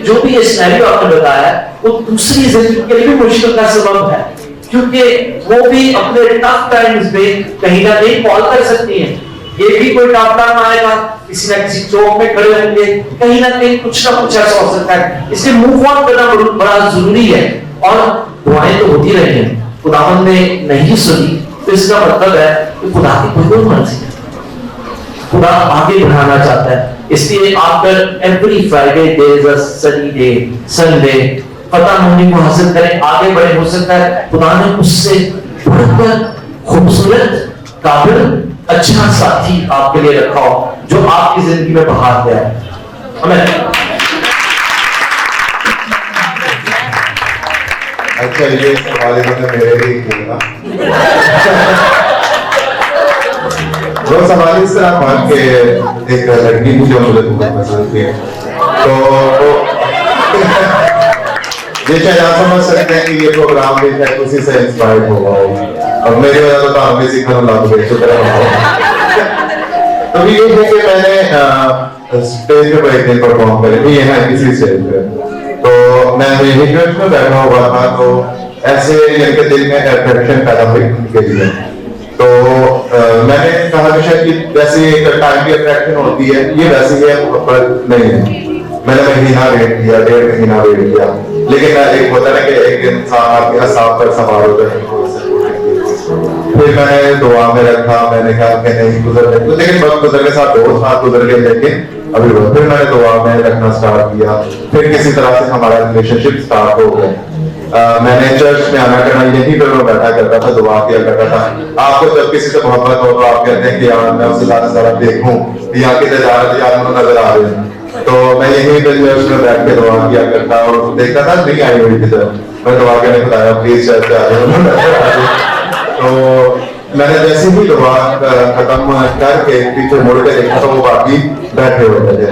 جو بھی یہ سینیریو آپ نے بتایا ہے وہ دوسری زندگی کے لیے بھی مشکل کا سبب ہے, کیونکہ وہ بھی اپنے ٹف ٹائمز میں کہیں نہ کہیں کال کر سکتی ہیں. یہ بھی کوئی ٹف ٹائم آئے گا, کسی نہ کسی چوک میں کھڑے ہوں گے, کہیں نہ کہیں کچھ نہ کچھ ایسا ہو سکتا ہے. اس لیے موو آن کرنا بڑا ضروری ہے. اور دعائیں تو ہوتی رہی ہیں, خداوند نے نہیں سنی تو اس کا مطلب ہے کہ خدا کی کوئی مرضی ہے, خدا آگے بڑھانا چاہتا ہے. اس لیے آفٹر ایوری فرائیڈے دیر از اے سنی ڈے, سنڈے, فتح ہونے کو حاصل کریں, آگے بڑھیں. ہو سکتا ہے خدا نے اس سے بڑھ کر خوبصورت, قابل, اچھا ساتھی آپ کے لیے رکھا ہو جو آپ کی زندگی میں بہار دے آئے. اچھا یہ سوال میرے لیے کیا وہ سوال اس طرح تھا کہ ایک لڑکی تھی جو مجھے بہت پسند تھی, تو یہ شاید آپ سمجھ سکتے ہیں کہ یہ پروگرام بھی شاید اسی سے انسپائر ہوا ہو. اب میری وجہ سے تو ہم بھی سیکھنے لگ گئے, شکر ہے. تو یہ ہے کہ میں نے اسٹیج پہ ایک دن پرفارم کری تھی, یہ ہے کسی اسٹیج پہ, تو میں چرچ میں بیٹھا ہوا تھا, تو ایسے ان کے دل میں اٹریکشن پیدا ہوئی ان کے لیے. تو میں نے کہا کہ شاید جیسی ایک ٹائم کی اٹریکشن ہوتی ہے یہ ویسی ہے, پر نہیں ہے. میں نے مہینہ ویٹ کیا, 1.5 مہینہ ویٹ کیا, لیکن ایک ہوتا ہے کہ ایک انسان آپ کے اعصاب پر سوار ہوتا ہے. پھر میں نے دعا میں رکھا, میں نے کہا کہ نہیں گزر گئے, لیکن وقت گزر کے ساتھ 2 سال گزر گئے, لیکن ابھی پھر میں نے دعا میں رکھنا سٹارٹ کیا. پھر کسی طرح سے ہمارا ریلیشن شپ سٹارٹ ہو گیا. میں نے چرچ میں آنا کرنا یہی پہ میں بیٹھا کرتا تھا, دعا کیا کرتا تھا. آپ کو جب کسی سے محبت ہو تو آپ کہتے ہیں کہ یار میں اسے زیادہ سے زیادہ دیکھوں, یا کسی تجارت یار مجھے نظر آ رہے ہیں. تو میں یہیں پہ چرچ میں بیٹھ کے دعا کیا کرتا اور دیکھتا تھا نہیں آئی ہوئی کدھر. میں دعا کرنے کو آیا پلیز چرچ آ رہے. تو میں نے جیسے ہی دعا ختم کر کے پیچھے مڑ کے دیکھا تو وہ باقی بیٹھے ہوتے تھے,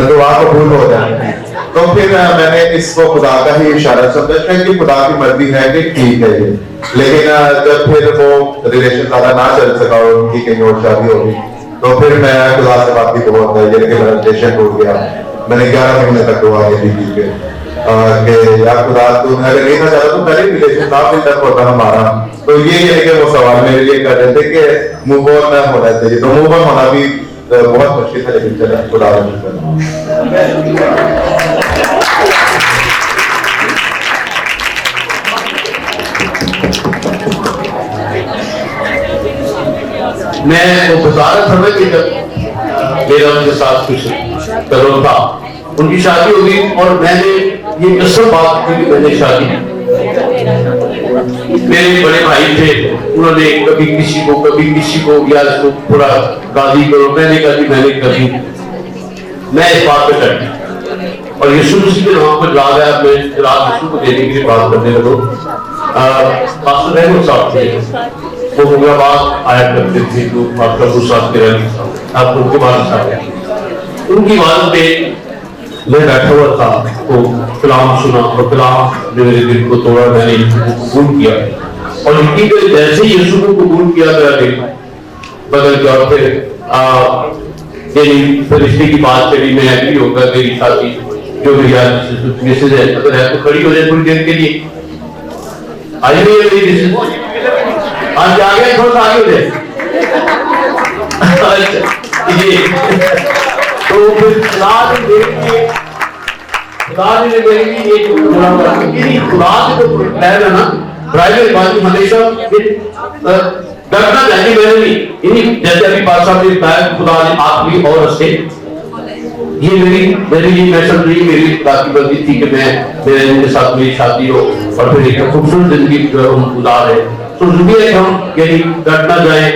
دعا قبول ہو جائے. تو پھر میں نے اس کو خدا کا ہی اشارہ سمجھا کہ خدا کی مرضی ہے کہ ٹھیک ہے یہ. لیکن جب پھر وہ ریلیشن زیادہ نہ چل سکا اور ان کی کہیں اور شادی ہوگی, تو پھر میں خدا سے باقی بہت ہے یہ کہ ریلیشن ٹوٹ گیا. میں نے 11 مہینے تک دعا کی تھی کہ یا خدا تو اگر نہیں تھا چاہتا تو پہلے ریلیشن کافی تک ہوتا ہمارا. تو یہ ہے کہ وہ سوال میرے لیے کر رہے تھے کہ موو آن نہ ہونا چاہیے, تو موو آن ہونا بھی بہت مشکل ہے, لیکن چلا خدا میں وہ بتا رہا تھا کہ جب میرا ان کے ساتھ کچھ کرو تھا, ان کی شادی ہوگی اور میں نے یہ قسم بات کی کہ میں نے شادی, میرے بڑے بھائی تھے انہوں نے کبھی کسی کو یا اس کو تھوڑا گالی کرو, میں نے کہا کہ میں نے کبھی میں اس بات پہ ڈر گیا. اور یسوع مسیح کے نام پر لا گیا, میں رات یسوع کو دینے کے لیے بات کرنے لگا. پاسٹر رحمت صاحب تھے, وہ حیدرآباد آیا کرتے تھے, تو پاسٹر صاحب کے رہنے آپ ان کے بعد صاحب ان کی عبادت پہ میں بیٹھا ہوا تھا تو کلام سنا, اور کلام نے میرے دل کو توڑا. میں نے قبول کیا اور یقین کرے جیسے ہی یسوع کو قبول کیا میرا دل بدل گیا. اور پھر یعنی فرشتے کی بات کری, میں ایگری ہو گیا. میری ساتھی جو میری مسز ہے اگر ہے تو کھڑی ہو جائے تھوڑی دیر کے لیے, آئی نہیں ہے میری مسز, آج آ گئے تھوڑا سا آگے ہو جائے. تو پھر खुदा ने मेरी एक खुदा के तो प्लान है ना प्राइवेट बात हमेशा डरना चाहिए मैंने नहीं इन्हीं जैसे अभी बात साहब ने बताया खुदा ने आखिरी और से ये मेरी नेशनल ड्रीम मेरी बाकी बंदी थी कि मैं मेरे उनके साथ मेरी शादी हो और फिर एक खूबसूरत जिंदगी हम गुजार है तो जरूरी है कि हम यही डरना जाए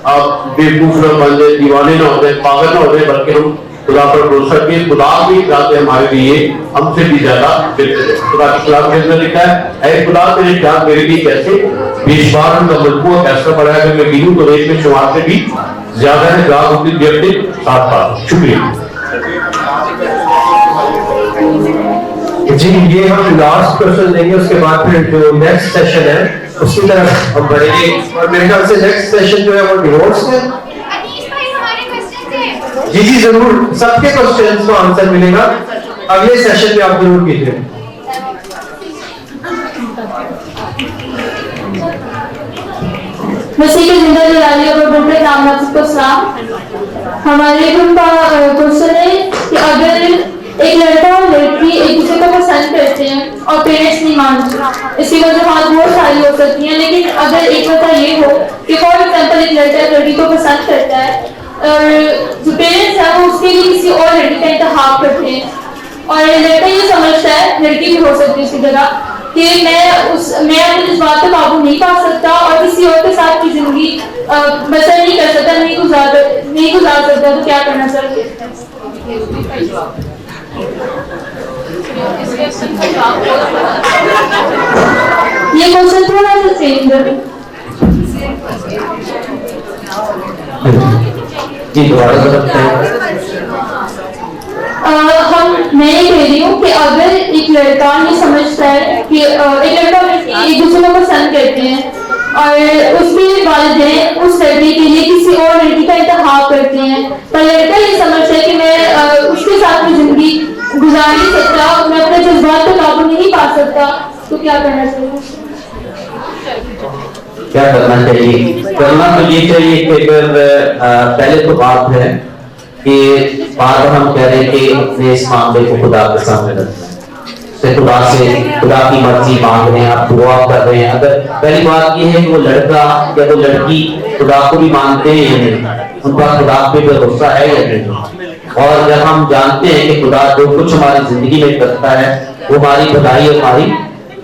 आप बेवकूफ न बन जाए दीवाने ना हो जाए पागल ना हो जाए बल्कि हम खुदा पर भरोसा किए खुदा भी चाहते हमारे लिए हमसे भी ज्यादा बेहतर है खुदा के खिलाफ के अंदर लिखा है ऐ खुदा तेरे ख्याल मेरे लिए कैसे बेशुमार उनका मजबूत फैसला पड़ा है कि मैं गिनूं तो रेत में शुमार से भी ज्यादा है ग्राहक उनकी व्यक्ति साथ था शुक्रिया जी ये हम लास्ट क्वेश्चन देंगे उसके बाद फिर जो नेक्स्ट सेशन है उसकी तरफ हम बढ़ेंगे और मेरे ख्याल से नेक्स्ट सेशन जो है वो डिवोर्स है जी जी जरूर सबके क्वेश्चंस को आंसर मिलेगा अगले सेशन में आप जरूर कीजिए मसीह के जिंदा जलाली और बड़े नाम को सलाम हमारे ग्रुप का क्वेश्चन है कि अगर एक लड़का और लड़की एक दूसरे को पसंद करते हैं और पेरेंट्स नहीं मानते इसकी वजह बहुत सारी हो सकती हैं लेकिन अगर एक वजह ये हो कि फॉर एग्जांपल एक लड़का लड़की को पसंद करता है और जो पेरेंट्स हैं वो उसके लिए किसी और लड़की का इंतखाब करते हैं और लड़का ये समझता है लड़की भी हो सकती है उसकी जगह कि मैं अपने जज्बात पे काबू नहीं पा सकता और किसी और के साथ की जिंदगी बसर नहीं कर सकता नहीं गुजार सकता तो क्या करना चाहिए ये क्वेश्चन थोड़ा सा चेंज है जी दोबारा मैं ये कह रही हूँ कि अगर एक लड़का ये समझता है कि एक लड़का एक दूसरे को पसंद करते हैं और उसके वालिदैन उस लड़के के लिए किसी और लड़की का इंतखाब करते हैं पर लड़का ये समझता है कि मैं उसके साथ में जिंदगी गुजार नहीं सकता मैं अपने जज्बात पर काबू नहीं पा सकता तो क्या करना चाहिए क्या करना चाहिए करना तो ये चाहिए कि अगर पहले तो बात है कि बार हम कह रहे हैं कि अपने इस मामले को खुदा के सामने रखना है खुदा की मर्जी मांग रहे हैं आप दुआ कर रहे हैं अगर पहली बात ये है कि वो लड़का या वो लड़की खुदा को भी मानते हैं या नहीं उनका खुदा पे भरोसा है या नहीं और जब हम जानते हैं कि खुदा जो कुछ हमारी जिंदगी में करता है वो हमारी भलाई और हमारी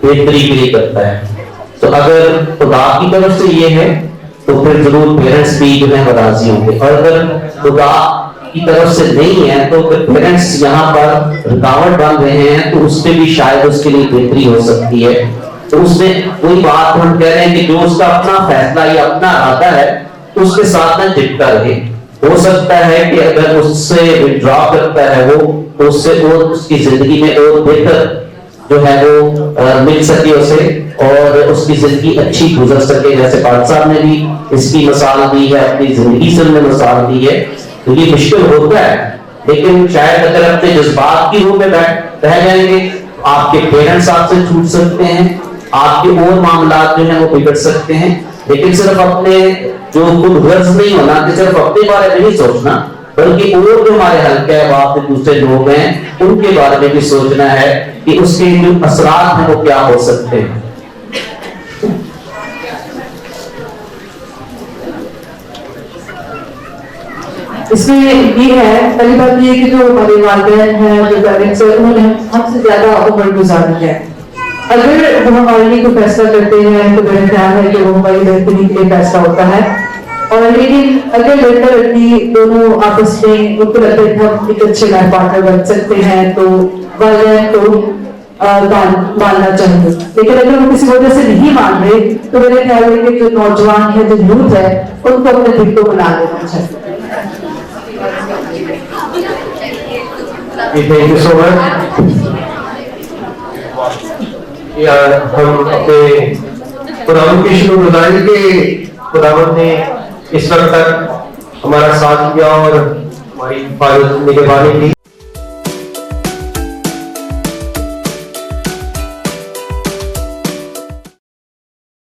बेहतरी के लिए करता है तो अगर खुदा की तरफ से ये है तो फिर जरूर पेरेंट्स भी जो है राजी होंगे और अगर खुदा की तरफ से नहीं है तो पेरेंट्स यहाँ पर रुकावट बन रहे हैं तो उसमें भी शायद उसके लिए बेहतरी हो सकती है तो उसमें कोई बात हम कह रहे हैं कि जो उसका अपना फैसला या अपना इरादा है तो उसके साथ में चिपका रहे हो सकता है कि अगर उससे विड्रॉ करता है वो तो उससे और उसकी जिंदगी में और बेहतर जो है वो मिल सके उसे और उसकी जिंदगी अच्छी गुजर सके जैसे पाठ साहब ने भी इसकी मिसाल दी है अपनी जिंदगी से उन्होंने मिसाल दी है तो ये मुश्किल होता है लेकिन शायद अगर अपने जज्बात की रूह में रह जाएंगे आपके पेरेंट्स आपसे छूट सकते हैं आपके और मामला जो है वो बिगड़ सकते हैं लेकिन सिर्फ अपने जो खुद गर्ज नहीं होना कि सिर्फ अपने बारे में नहीं सोचना बल्कि और जो हमारे हल्के बाप दूसरे लोग हैं उनके बारे में भी सोचना है कि उसके जो असरात हैं वो क्या हो सकते हैं इसमें ये है पहली बात ये कि जो हमारे वालिदैन हैं जो पेरेंट्स हैं उन्होंने हमसे ज्यादा उम्र गुजारी है अगर वो हमारे लिए कोई फैसला करते हैं तो मेरा ख्याल है कि वो हमारी बेहतरी के लिए फैसला होता है और लेकिन अगर लड़का लड़की दोनों आपस में उनको लगता है कि हम एक अच्छे लाइफ पार्टनर बन सकते हैं तो वालिदैन को मानना चाहिए लेकिन अगर वो किसी वजह से नहीं मान रहे तो मेरे ख्याल है कि जो नौजवान है जो यूथ है उनको अपने दिल को बना लेना चाहिए थैंक यू सो मच हम अपने खुदावंद की शुक्रगुजारी के खुदावंद ने इस वक्त तक हमारा साथ दिया और हमारी निगरानी की